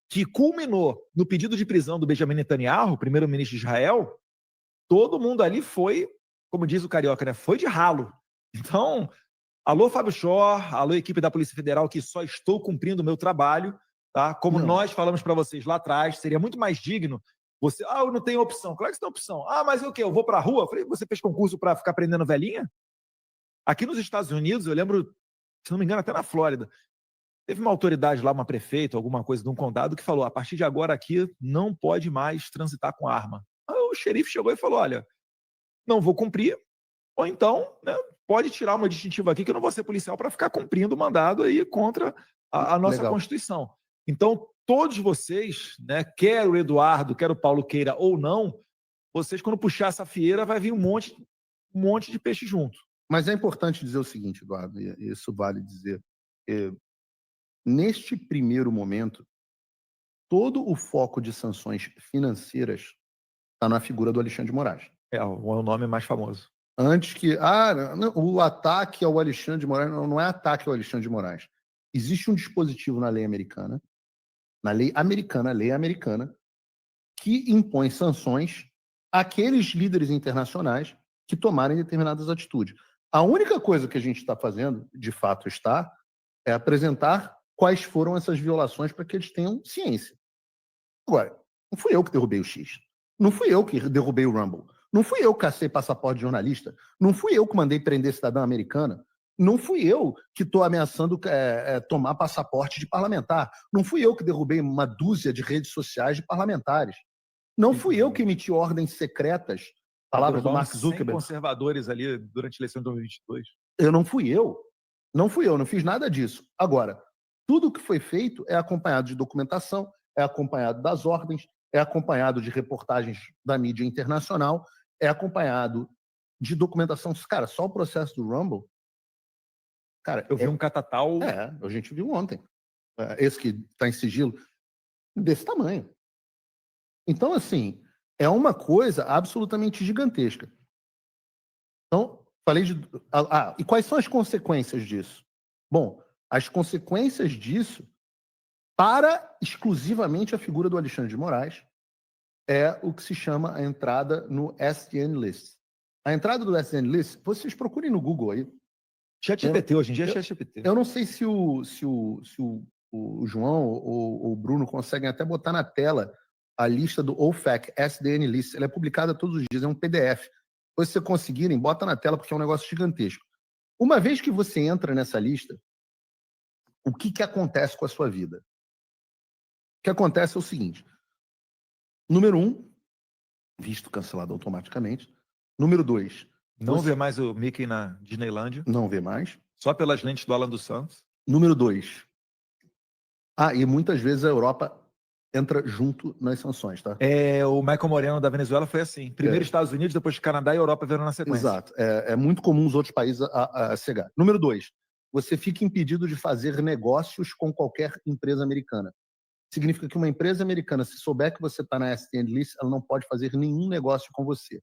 S2: que culminou no pedido de prisão do Benjamin Netanyahu, primeiro-ministro de Israel, todo mundo ali foi, como diz o carioca, né, foi de ralo. Então, alô Fábio Shor, alô equipe da Polícia Federal, que só estou cumprindo o meu trabalho, tá? Como nós falamos para vocês lá atrás, seria muito mais digno você... eu não tenho opção. Claro que você tem opção. Mas o quê? Eu vou para a rua? Eu falei, você fez concurso para ficar prendendo velhinha? Aqui nos Estados Unidos, eu lembro, se não me engano, até na Flórida, teve uma autoridade lá, uma prefeita, alguma coisa de um condado, que falou, a partir de agora aqui não pode mais transitar com arma. Aí o xerife chegou e falou, olha, não vou cumprir, ou então, né, pode tirar uma distintiva aqui que eu não vou ser policial para ficar cumprindo o mandado aí contra a nossa Constituição. Então, todos vocês, né, quer o Eduardo, quer o Paulo queira ou não, vocês, quando puxar essa fieira, vai vir um monte de peixe junto.
S3: Mas é importante dizer o seguinte, Eduardo, e isso vale dizer, neste primeiro momento, todo o foco de sanções financeiras está na figura do Alexandre de Moraes.
S2: É o nome mais famoso.
S3: Antes que... o ataque ao Alexandre de Moraes não é ataque ao Alexandre de Moraes. Existe um dispositivo na lei americana, lei americana, que impõe sanções àqueles líderes internacionais que tomarem determinadas atitudes. A única coisa que a gente está fazendo, de fato é apresentar quais foram essas violações para que eles tenham ciência. Agora, não fui eu que derrubei o X. Não fui eu que derrubei o Rumble. Não fui eu que cacei passaporte de jornalista. Não fui eu que mandei prender cidadã americana. Não fui eu que estou ameaçando tomar passaporte de parlamentar. Não fui eu que derrubei uma dúzia de redes sociais de parlamentares. Não fui eu que emiti ordens secretas, palavras do Mark Zuckerberg.
S2: Conservadores ali durante a eleição de 2022.
S3: Não fui eu, não fiz nada disso. Agora, tudo o que foi feito é acompanhado de documentação, é acompanhado das ordens, é acompanhado de reportagens da mídia internacional, é acompanhado de documentação. Cara, só o processo do Rumble... Cara,
S2: eu vi um catatal...
S3: a gente viu ontem. Esse que está em sigilo, desse tamanho. Então, assim, é uma coisa absolutamente gigantesca. Então, falei de... e quais são as consequências disso? Bom, as consequências disso, para exclusivamente a figura do Alexandre de Moraes, é o que se chama a entrada no SDN List. A entrada do SDN List, vocês procurem no Google aí.
S2: ChatGPT, hoje em dia é ChatGPT.
S3: Eu não sei se o João ou o Bruno conseguem até botar na tela a lista do OFAC SDN List. Ela é publicada todos os dias, é um PDF. Se vocês conseguirem, bota na tela, porque é um negócio gigantesco. Uma vez que você entra nessa lista, o que acontece com a sua vida? O que acontece é o seguinte. Número 1, visto cancelado automaticamente. Número 2...
S2: Não vê mais o Mickey na Disneylândia.
S3: Não vê mais.
S2: Só pelas lentes do Alan dos Santos.
S3: Número 2. E muitas vezes a Europa entra junto nas sanções, tá?
S2: O Michael Moreno da Venezuela foi assim. Primeiro Estados Unidos, depois Canadá e Europa vieram na sequência.
S3: Exato. É muito comum os outros países a cegar. Número 2. Você fica impedido de fazer negócios com qualquer empresa americana. Significa que uma empresa americana, se souber que você está na SDN List, ela não pode fazer nenhum negócio com você.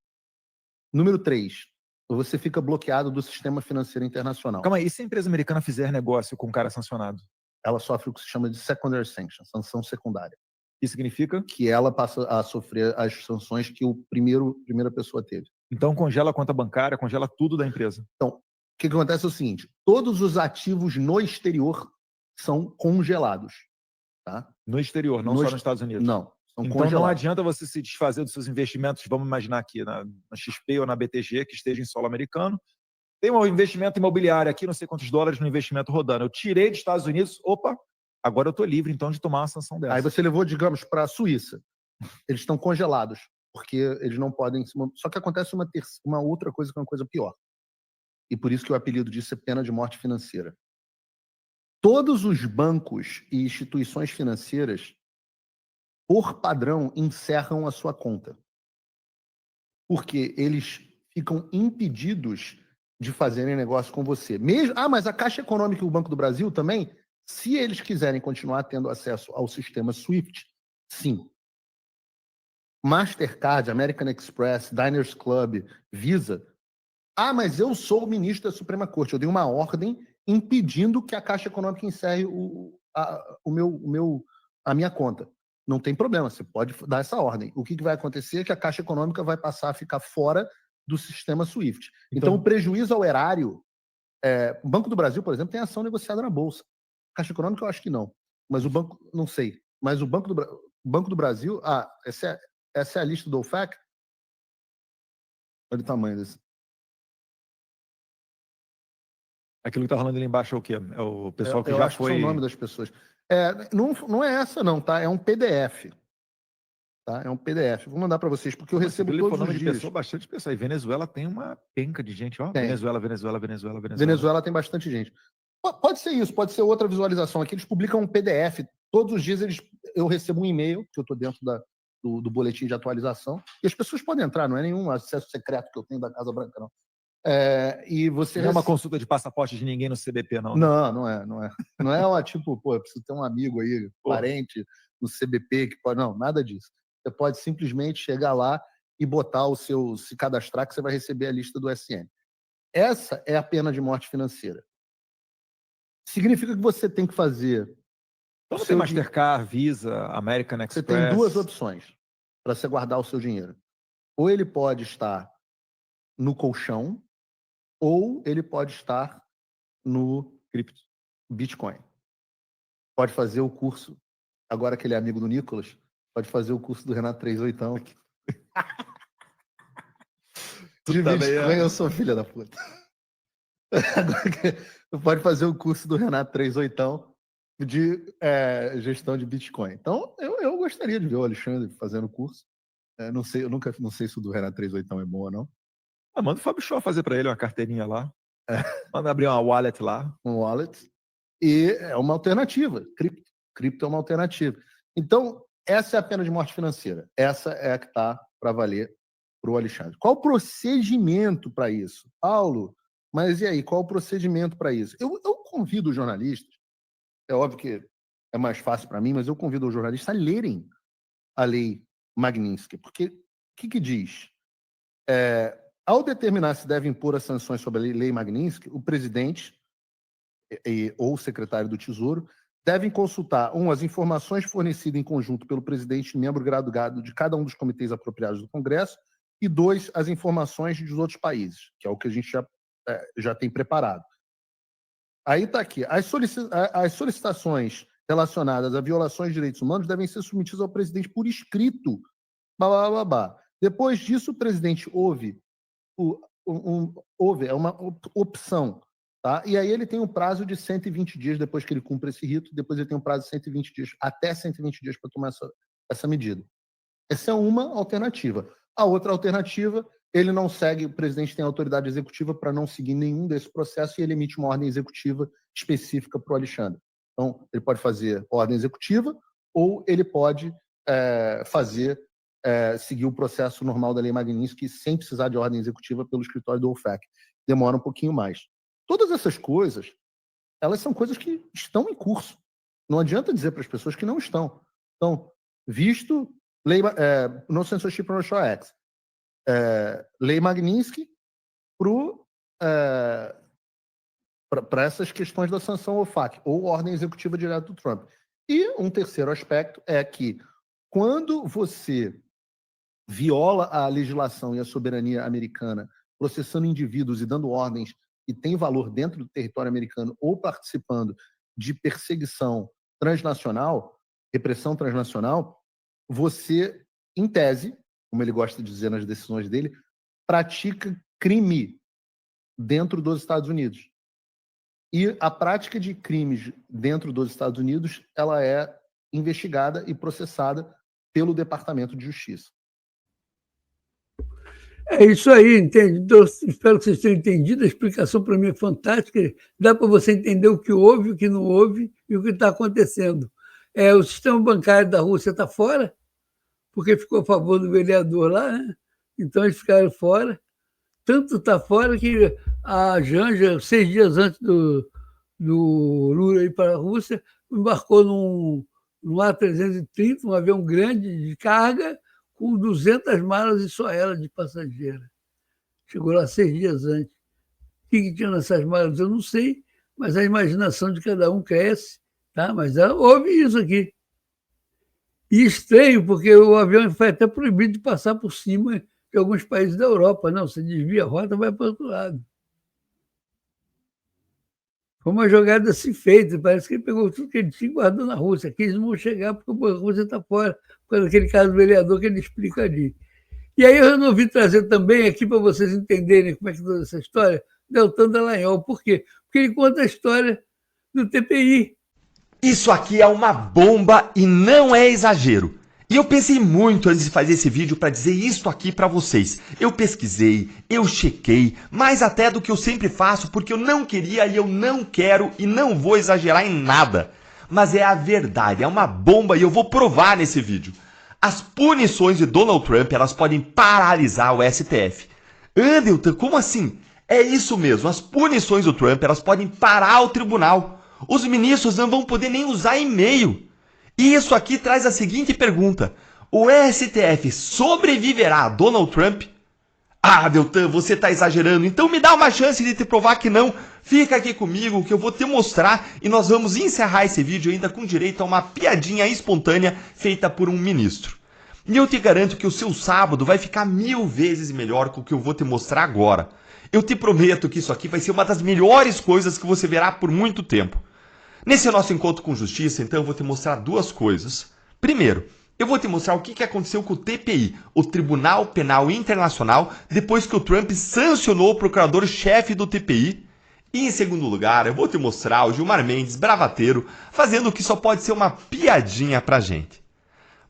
S3: Número 3. Você fica bloqueado do sistema financeiro internacional.
S2: Calma aí, e se a empresa americana fizer negócio com um cara sancionado?
S3: Ela sofre o que se chama de secondary sanction, sanção secundária.
S2: Isso significa?
S3: Que ela passa a sofrer as sanções que primeira pessoa teve.
S2: Então congela a conta bancária, congela tudo da empresa.
S3: Então, o que acontece é o seguinte, todos os ativos no exterior são congelados. Tá?
S2: No exterior, não só nos Estados Unidos?
S3: Não.
S2: Então não adianta você se desfazer dos seus investimentos, vamos imaginar aqui, na XP ou na BTG, que esteja em solo americano. Tem um investimento imobiliário aqui, não sei quantos dólares no investimento rodando. Eu tirei dos Estados Unidos, agora eu estou livre então de tomar uma sanção dessa.
S3: Aí você levou, digamos, para a Suíça. Eles estão congelados, porque eles não podem... Só que acontece uma outra coisa que é uma coisa pior. E por isso que o apelido disso é pena de morte financeira. Todos os bancos e instituições financeiras, por padrão, encerram a sua conta. Porque eles ficam impedidos de fazerem negócio com você. Mas a Caixa Econômica e o Banco do Brasil também, se eles quiserem continuar tendo acesso ao sistema SWIFT, sim. Mastercard, American Express, Diners Club, Visa. Mas eu sou o ministro da Suprema Corte. Eu dei uma ordem impedindo que a Caixa Econômica encerre a minha conta. Não tem problema, você pode dar essa ordem. O que vai acontecer é que a Caixa Econômica vai passar a ficar fora do sistema SWIFT. Então o prejuízo ao erário... o Banco do Brasil, por exemplo, tem ação negociada na Bolsa. A Caixa Econômica eu acho que não. Mas o banco, não sei. Mas o Banco do Brasil... essa é a lista do OFAC? Olha o tamanho desse.
S2: Aquilo que está rolando ali embaixo é o quê? É o pessoal que já
S3: acho
S2: foi...
S3: que é o nome das pessoas. Não é essa não, tá? É um PDF. Tá? É um PDF. Vou mandar para vocês, porque eu recebo todos os dias.
S2: Bastante pessoa. E Venezuela tem uma penca de gente. Venezuela.
S3: Venezuela tem bastante gente. Pode ser isso, pode ser outra visualização. Aqui eles publicam um PDF. Todos os dias eu recebo um e-mail, que eu estou dentro do boletim de atualização, e as pessoas podem entrar, não é nenhum acesso secreto que eu tenho da Casa Branca, não. E você
S2: não é uma consulta de passaporte de ninguém no CBP, não?
S3: Né? Não é. Não é uma tipo, eu preciso ter um amigo aí, parente, no CBP, que pode... Não, nada disso. Você pode simplesmente chegar lá e botar se cadastrar, que você vai receber a lista do SN. Essa é a pena de morte financeira. Significa que você tem que fazer...
S2: Então não tem Mastercard, Visa, American Express...
S3: Você tem duas opções para você guardar o seu dinheiro. Ou ele pode estar no colchão, ou ele pode estar no cripto, Bitcoin. Pode fazer o curso, agora que ele é amigo do Nicolas, pode fazer o curso do Renato 38. De Bitcoin eu sou filha da puta. Pode fazer o curso do Renato 38 de gestão de Bitcoin. Então, eu gostaria de ver o Alexandre fazendo o curso. Não sei se o do Renato 38 é bom ou não.
S2: Manda o Fábio Show fazer para ele uma carteirinha lá. Manda abrir uma wallet lá.
S3: Um wallet. E é uma alternativa. Cripto é uma alternativa. Então, essa é a pena de morte financeira. Essa é a que está para valer para o Alexandre. Qual o procedimento para isso? Paulo, mas e aí? Qual o procedimento para isso? Eu convido os jornalistas, é óbvio que é mais fácil para mim, mas eu convido os jornalistas a lerem a lei Magnitsky. Porque o que diz? Ao determinar se deve impor as sanções sobre a lei Magnitsky, o presidente ou o secretário do Tesouro devem consultar, as informações fornecidas em conjunto pelo presidente e membro graduado de cada um dos comitês apropriados do Congresso, e 2, as informações dos outros países, que é o que a gente já tem preparado. Aí está aqui. As solicitações relacionadas a violações de direitos humanos devem ser submetidas ao presidente por escrito. Depois disso, o presidente ouve é uma opção, tá? E aí ele tem um prazo de 120 dias depois que ele cumpre esse rito, depois ele tem um prazo de 120 dias, até 120 dias para tomar essa medida. Essa é uma alternativa. A outra alternativa, ele não segue, o presidente tem autoridade executiva para não seguir nenhum desse processo e ele emite uma ordem executiva específica para o Alexandre. Então, ele pode fazer ordem executiva ou ele pode seguir o processo normal da lei Magnitsky sem precisar de ordem executiva pelo escritório do OFAC. Demora um pouquinho mais. Todas essas coisas, elas são coisas que estão em curso. Não adianta dizer para as pessoas que não estão. Então, visto lei, No Censorship No Show Act, lei Magnitsky para essas questões da sanção OFAC, ou ordem executiva direta do Trump. E um terceiro aspecto é que, quando você viola a legislação e a soberania americana, processando indivíduos e dando ordens que têm valor dentro do território americano ou participando de perseguição transnacional, repressão transnacional, você, em tese, como ele gosta de dizer nas decisões dele, pratica crime dentro dos Estados Unidos. E a prática de crimes dentro dos Estados Unidos, ela é investigada e processada pelo Departamento de Justiça.
S1: É isso aí, entende? Então, espero que vocês tenham entendido. A explicação para mim é fantástica. Dá para você entender o que houve, o que não houve e o que está acontecendo. O sistema bancário da Rússia está fora, porque ficou a favor do vereador lá, né? Então eles ficaram fora. Tanto está fora que a Janja, 6 dias antes do Lula ir para a Rússia, embarcou num A330, um avião grande de carga, com 200 malas e só ela de passageira. Chegou lá 6 dias antes. O que tinha nessas malas? Eu não sei, mas a imaginação de cada um cresce, tá? Mas houve isso aqui. E estranho, porque o avião foi até proibido de passar por cima de alguns países da Europa. Não, você desvia a rota, vai para o outro lado. Foi uma jogada assim feita, parece que ele pegou tudo que ele tinha e guardou na Rússia. Aqui eles não vão chegar porque a Rússia está fora, por causa daquele caso do vereador que ele explica ali. E aí eu resolvi trazer também aqui para vocês entenderem como é que toda essa história, Deltan Dallagnol. Por quê? Porque ele conta a história do TPI.
S4: Isso aqui é uma bomba e não é exagero. E eu pensei muito antes de fazer esse vídeo para dizer isso aqui para vocês. Eu pesquisei, eu chequei, mais até do que eu sempre faço, porque eu não queria e eu não quero e não vou exagerar em nada. Mas é a verdade, é uma bomba e eu vou provar nesse vídeo. As punições de Donald Trump, elas podem paralisar o STF. Anderton, como assim? É isso mesmo, as punições do Trump, elas podem parar o tribunal. Os ministros não vão poder nem usar e-mail. E isso aqui traz a seguinte pergunta: o STF sobreviverá a Donald Trump? Ah, Deltan, você tá exagerando, então me dá uma chance de te provar que não. Fica aqui comigo que eu vou te mostrar e nós vamos encerrar esse vídeo ainda com direito a uma piadinha espontânea feita por um ministro. E eu te garanto que o seu sábado vai ficar 1000 vezes melhor com o que eu vou te mostrar agora. Eu te prometo que isso aqui vai ser uma das melhores coisas que você verá por muito tempo. Nesse nosso encontro com justiça, então, eu vou te mostrar duas coisas. Primeiro, eu vou te mostrar o que aconteceu com o TPI, o Tribunal Penal Internacional, depois que o Trump sancionou o procurador-chefe do TPI. E em segundo lugar, eu vou te mostrar o Gilmar Mendes, bravateiro, fazendo o que só pode ser uma piadinha pra gente.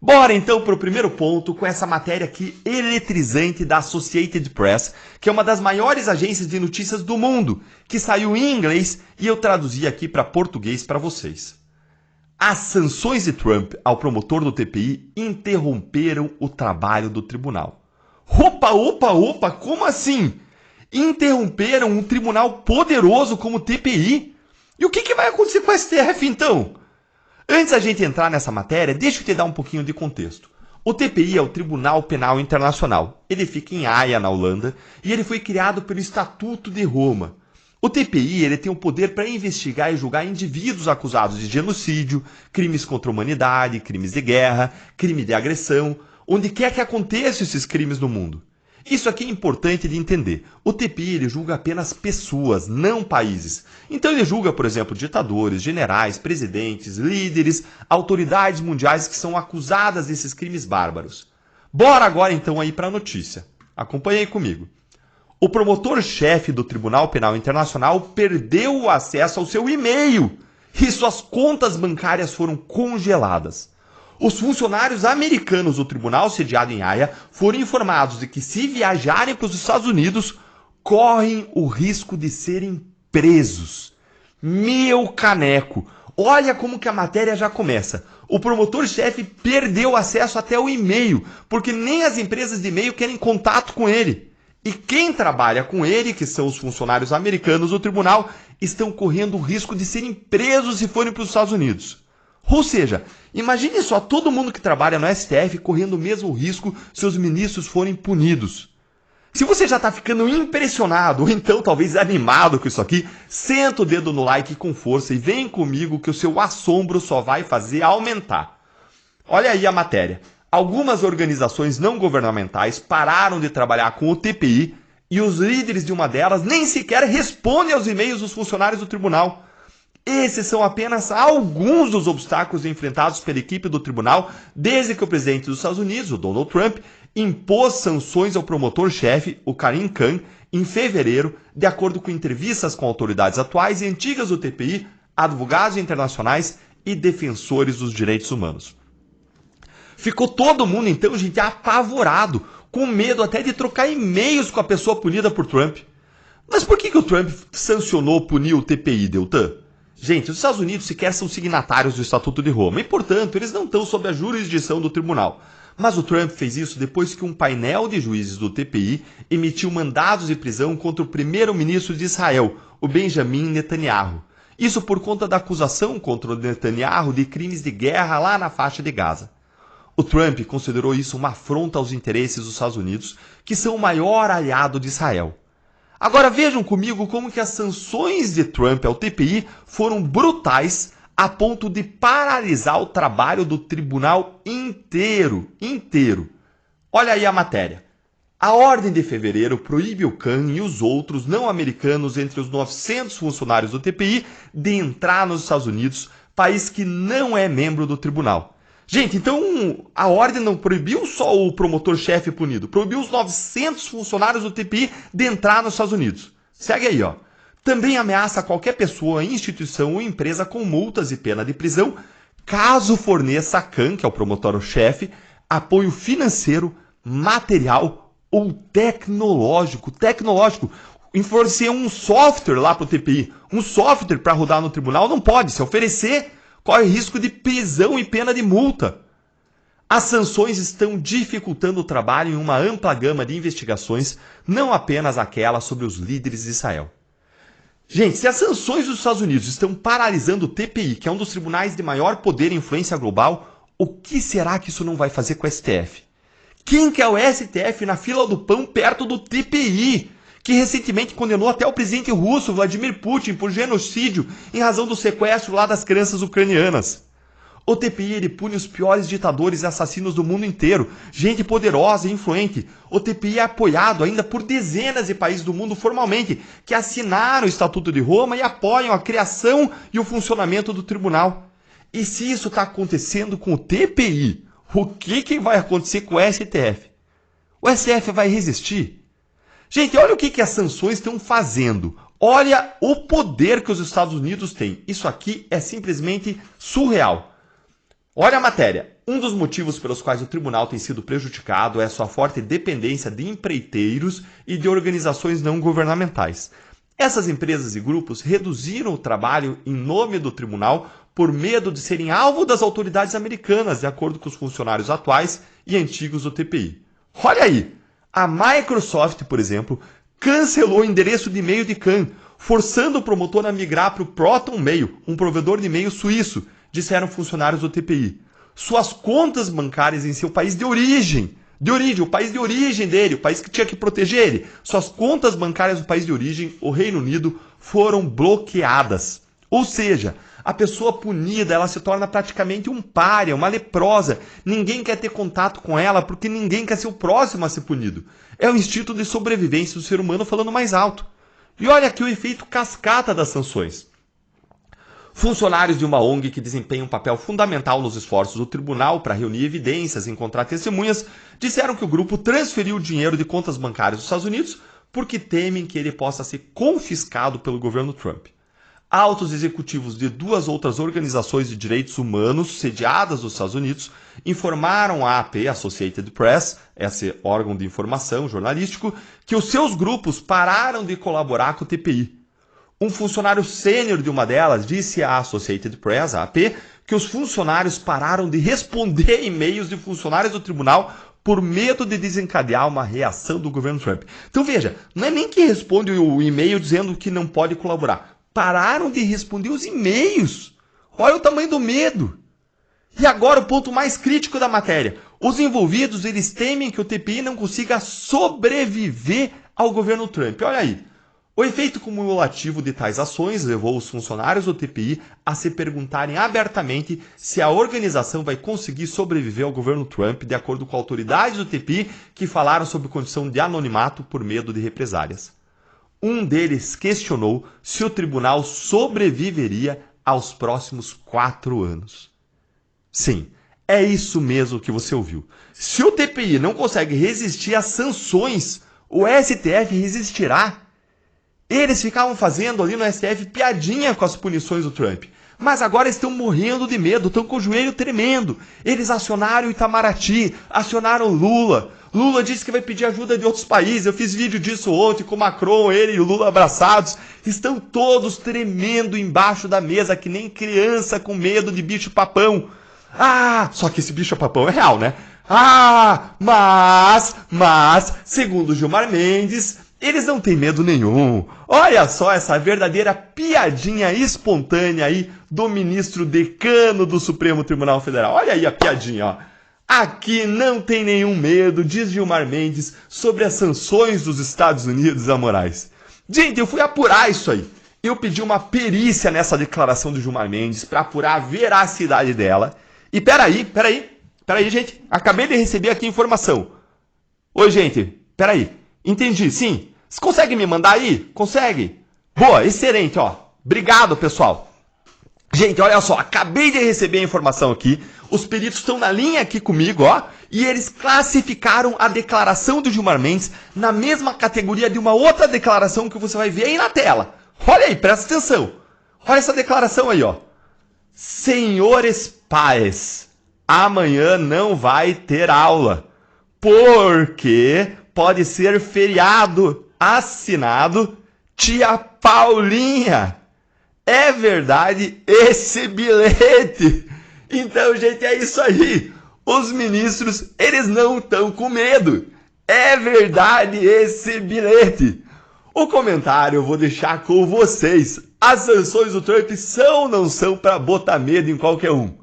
S4: Bora então para o primeiro ponto com essa matéria aqui eletrizante da Associated Press, que é uma das maiores agências de notícias do mundo, que saiu em inglês e eu traduzi aqui para português para vocês. As sanções de Trump ao promotor do TPI interromperam o trabalho do tribunal. Opa, como assim? Interromperam um tribunal poderoso como o TPI? E o que vai acontecer com o STF então? Antes da gente entrar nessa matéria, deixa eu te dar um pouquinho de contexto. O TPI é o Tribunal Penal Internacional. Ele fica em Haia, na Holanda, e ele foi criado pelo Estatuto de Roma. O TPI ele tem o poder para investigar e julgar indivíduos acusados de genocídio, crimes contra a humanidade, crimes de guerra, crime de agressão, onde quer que aconteçam esses crimes no mundo. Isso aqui é importante de entender. O TPI ele julga apenas pessoas, não países. Então ele julga, por exemplo, ditadores, generais, presidentes, líderes, autoridades mundiais que são acusadas desses crimes bárbaros. Bora agora então aí para a notícia. Acompanhe aí comigo. O promotor-chefe do Tribunal Penal Internacional perdeu o acesso ao seu e-mail e suas contas bancárias foram congeladas. Os funcionários americanos do tribunal sediado em Haia foram informados de que se viajarem para os Estados Unidos, correm o risco de serem presos. Meu caneco! Olha como que a matéria já começa. O promotor-chefe perdeu acesso até o e-mail, porque nem as empresas de e-mail querem contato com ele. E quem trabalha com ele, que são os funcionários americanos do tribunal, estão correndo o risco de serem presos se forem para os Estados Unidos. Ou seja, imagine só todo mundo que trabalha no STF correndo o mesmo risco se os ministros forem punidos. Se você já está ficando impressionado, ou então talvez animado com isso aqui, senta o dedo no like com força e vem comigo que o seu assombro só vai fazer aumentar. Olha aí a matéria. Algumas organizações não governamentais pararam de trabalhar com o TPI e os líderes de uma delas nem sequer respondem aos e-mails dos funcionários do tribunal. Esses são apenas alguns dos obstáculos enfrentados pela equipe do tribunal desde que o presidente dos Estados Unidos, o Donald Trump, impôs sanções ao promotor-chefe, o Karim Khan, em fevereiro, de acordo com entrevistas com autoridades atuais e antigas do TPI, advogados internacionais e defensores dos direitos humanos. Ficou todo mundo, então, gente, apavorado, com medo até de trocar e-mails com a pessoa punida por Trump. Mas por que o Trump sancionou, puniu o TPI, Deltan? Gente, os Estados Unidos sequer são signatários do Estatuto de Roma e, portanto, eles não estão sob a jurisdição do tribunal. Mas o Trump fez isso depois que um painel de juízes do TPI emitiu mandados de prisão contra o primeiro-ministro de Israel, o Benjamin Netanyahu. Isso por conta da acusação contra o Netanyahu de crimes de guerra lá na faixa de Gaza. O Trump considerou isso uma afronta aos interesses dos Estados Unidos, que são o maior aliado de Israel. Agora vejam comigo como que as sanções de Trump ao TPI foram brutais a ponto de paralisar o trabalho do tribunal inteiro. Olha aí a matéria. A ordem de fevereiro proíbe o Khan e os outros não americanos entre os 900 funcionários do TPI de entrar nos Estados Unidos, país que não é membro do tribunal. Gente, então a ordem não proibiu só o promotor-chefe punido, proibiu os 900 funcionários do TPI de entrar nos Estados Unidos. Segue aí, ó. Também ameaça qualquer pessoa, instituição ou empresa com multas e pena de prisão, caso forneça a Khan, que é o promotor-chefe, apoio financeiro, material ou tecnológico. Influenciar um software lá para o TPI, um software para rodar no tribunal não pode. Se oferecer, corre risco de prisão e pena de multa. As sanções estão dificultando o trabalho em uma ampla gama de investigações, não apenas aquelas sobre os líderes de Israel. Gente, se as sanções dos Estados Unidos estão paralisando o TPI, que é um dos tribunais de maior poder e influência global, o que será que isso não vai fazer com o STF? Quem que é o STF na fila do pão perto do TPI, que recentemente condenou até o presidente russo, Vladimir Putin, por genocídio em razão do sequestro lá das crianças ucranianas? O TPI ele pune os piores ditadores e assassinos do mundo inteiro, gente poderosa e influente. O TPI é apoiado ainda por dezenas de países do mundo formalmente, que assinaram o Estatuto de Roma e apoiam a criação e o funcionamento do tribunal. E se isso está acontecendo com o TPI, o que vai acontecer com o STF? O STF vai resistir? Gente, olha o que as sanções estão fazendo. Olha o poder que os Estados Unidos têm. Isso aqui é simplesmente surreal. Olha a matéria. Um dos motivos pelos quais o tribunal tem sido prejudicado é sua forte dependência de empreiteiros e de organizações não governamentais. Essas empresas e grupos reduziram o trabalho em nome do tribunal por medo de serem alvo das autoridades americanas, de acordo com os funcionários atuais e antigos do TPI. Olha aí, a Microsoft, por exemplo, cancelou o endereço de e-mail de Khan, forçando o promotor a migrar para o Proton Mail, um provedor de e-mail suíço, disseram funcionários do TPI. Suas contas bancárias em seu país de origem, o país de origem dele, o país que tinha que proteger ele, suas contas bancárias do país de origem, o Reino Unido, foram bloqueadas. Ou seja, a pessoa punida, ela se torna praticamente um pária, uma leprosa. Ninguém quer ter contato com ela porque ninguém quer ser o próximo a ser punido. É o instinto de sobrevivência do ser humano falando mais alto. E olha aqui o efeito cascata das sanções. Funcionários de uma ONG que desempenham um papel fundamental nos esforços do tribunal para reunir evidências e encontrar testemunhas disseram que o grupo transferiu o dinheiro de contas bancárias dos Estados Unidos porque temem que ele possa ser confiscado pelo governo Trump. Altos executivos de duas outras organizações de direitos humanos sediadas nos Estados Unidos informaram à AP, Associated Press, esse órgão de informação jornalístico, que os seus grupos pararam de colaborar com o TPI. Um funcionário sênior de uma delas disse à Associated Press, a AP, que os funcionários pararam de responder e-mails de funcionários do tribunal por medo de desencadear uma reação do governo Trump. Então veja, não é nem que responde o e-mail dizendo que não pode colaborar. Pararam de responder os e-mails. Olha o tamanho do medo. E agora o ponto mais crítico da matéria. Os envolvidos, eles temem que o TPI não consiga sobreviver ao governo Trump. Olha aí. O efeito cumulativo de tais ações levou os funcionários do TPI a se perguntarem abertamente se a organização vai conseguir sobreviver ao governo Trump, de acordo com autoridades do TPI que falaram sob condição de anonimato por medo de represálias. Um deles questionou se o tribunal sobreviveria aos próximos 4 anos. Sim, é isso mesmo que você ouviu. Se o TPI não consegue resistir às sanções, o STF resistirá. Eles ficavam fazendo ali no STF piadinha com as punições do Trump. Mas agora estão morrendo de medo, estão com o joelho tremendo. Eles acionaram o Itamaraty, acionaram Lula. Lula disse que vai pedir ajuda de outros países. Eu fiz vídeo disso ontem com o Macron, ele e o Lula abraçados. Estão todos tremendo embaixo da mesa, que nem criança com medo de bicho-papão. Ah, só que esse bicho-papão é real, né? Ah, mas, segundo Gilmar Mendes, eles não têm medo nenhum. Olha só essa verdadeira piadinha espontânea aí do ministro decano do Supremo Tribunal Federal. Olha aí a piadinha, ó. Aqui não tem nenhum medo, diz Gilmar Mendes, sobre as sanções dos Estados Unidos a Moraes. Gente, eu fui apurar isso aí. Eu pedi uma perícia nessa declaração do Gilmar Mendes para apurar a veracidade dela. E peraí, gente. Acabei de receber aqui informação. Oi, gente, peraí. Entendi, sim. Você consegue me mandar aí? Consegue? Boa, excelente, ó. Obrigado, pessoal. Gente, olha só, acabei de receber a informação aqui. Os peritos estão na linha aqui comigo, ó. E eles classificaram a declaração do Gilmar Mendes na mesma categoria de uma outra declaração que você vai ver aí na tela. Olha aí, presta atenção. Olha essa declaração aí, ó. Senhores pais, amanhã não vai ter aula, porque pode ser feriado. Assinado Tia Paulinha. É verdade esse bilhete. Então, gente, é isso aí. Os ministros, eles não estão com medo. É verdade esse bilhete. O comentário eu vou deixar com vocês. As sanções do Trump são ou não são para botar medo em qualquer um?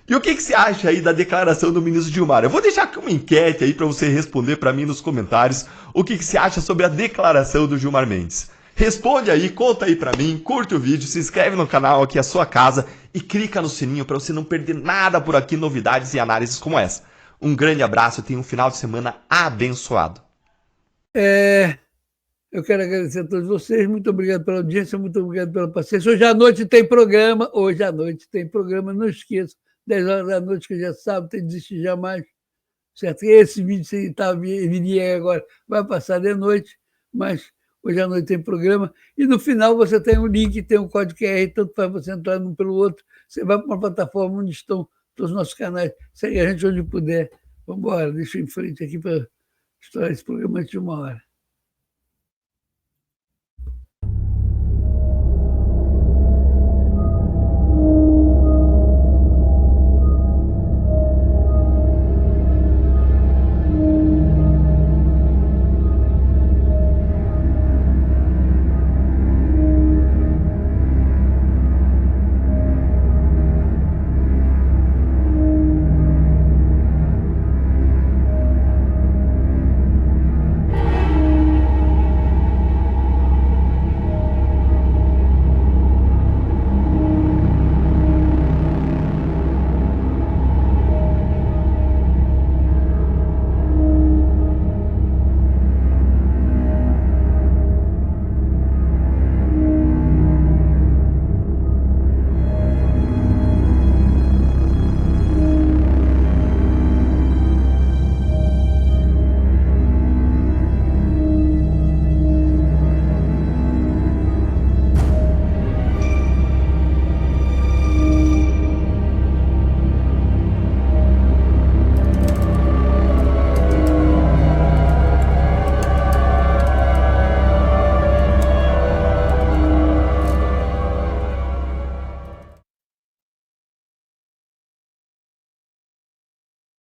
S4: E o que você acha aí da declaração do ministro Gilmar? Eu vou deixar aqui uma enquete aí para você responder para mim nos comentários o que você acha sobre a declaração do Gilmar Mendes. Responde aí, conta aí para mim, curte o vídeo, se inscreve no canal aqui, a sua casa, e clica no sininho para você não perder nada por aqui, novidades e análises como essa. Um grande abraço e tenha um final de semana abençoado.
S1: Eu quero agradecer a todos vocês, muito obrigado pela audiência, muito obrigado pela paciência. Hoje à noite tem programa, não esqueça, 10 horas da noite, que já sabe, tem Desistir Jamais, certo? Esse vídeo viria agora, vai passar de noite, mas hoje à noite tem programa, e no final você tem um link, tem um código QR, tanto faz você entrar um pelo outro, você vai para uma plataforma onde estão todos os nossos canais, segue a gente onde puder. Vamos embora, deixa eu ir em frente aqui para estourar esse programa antes de 1 hora.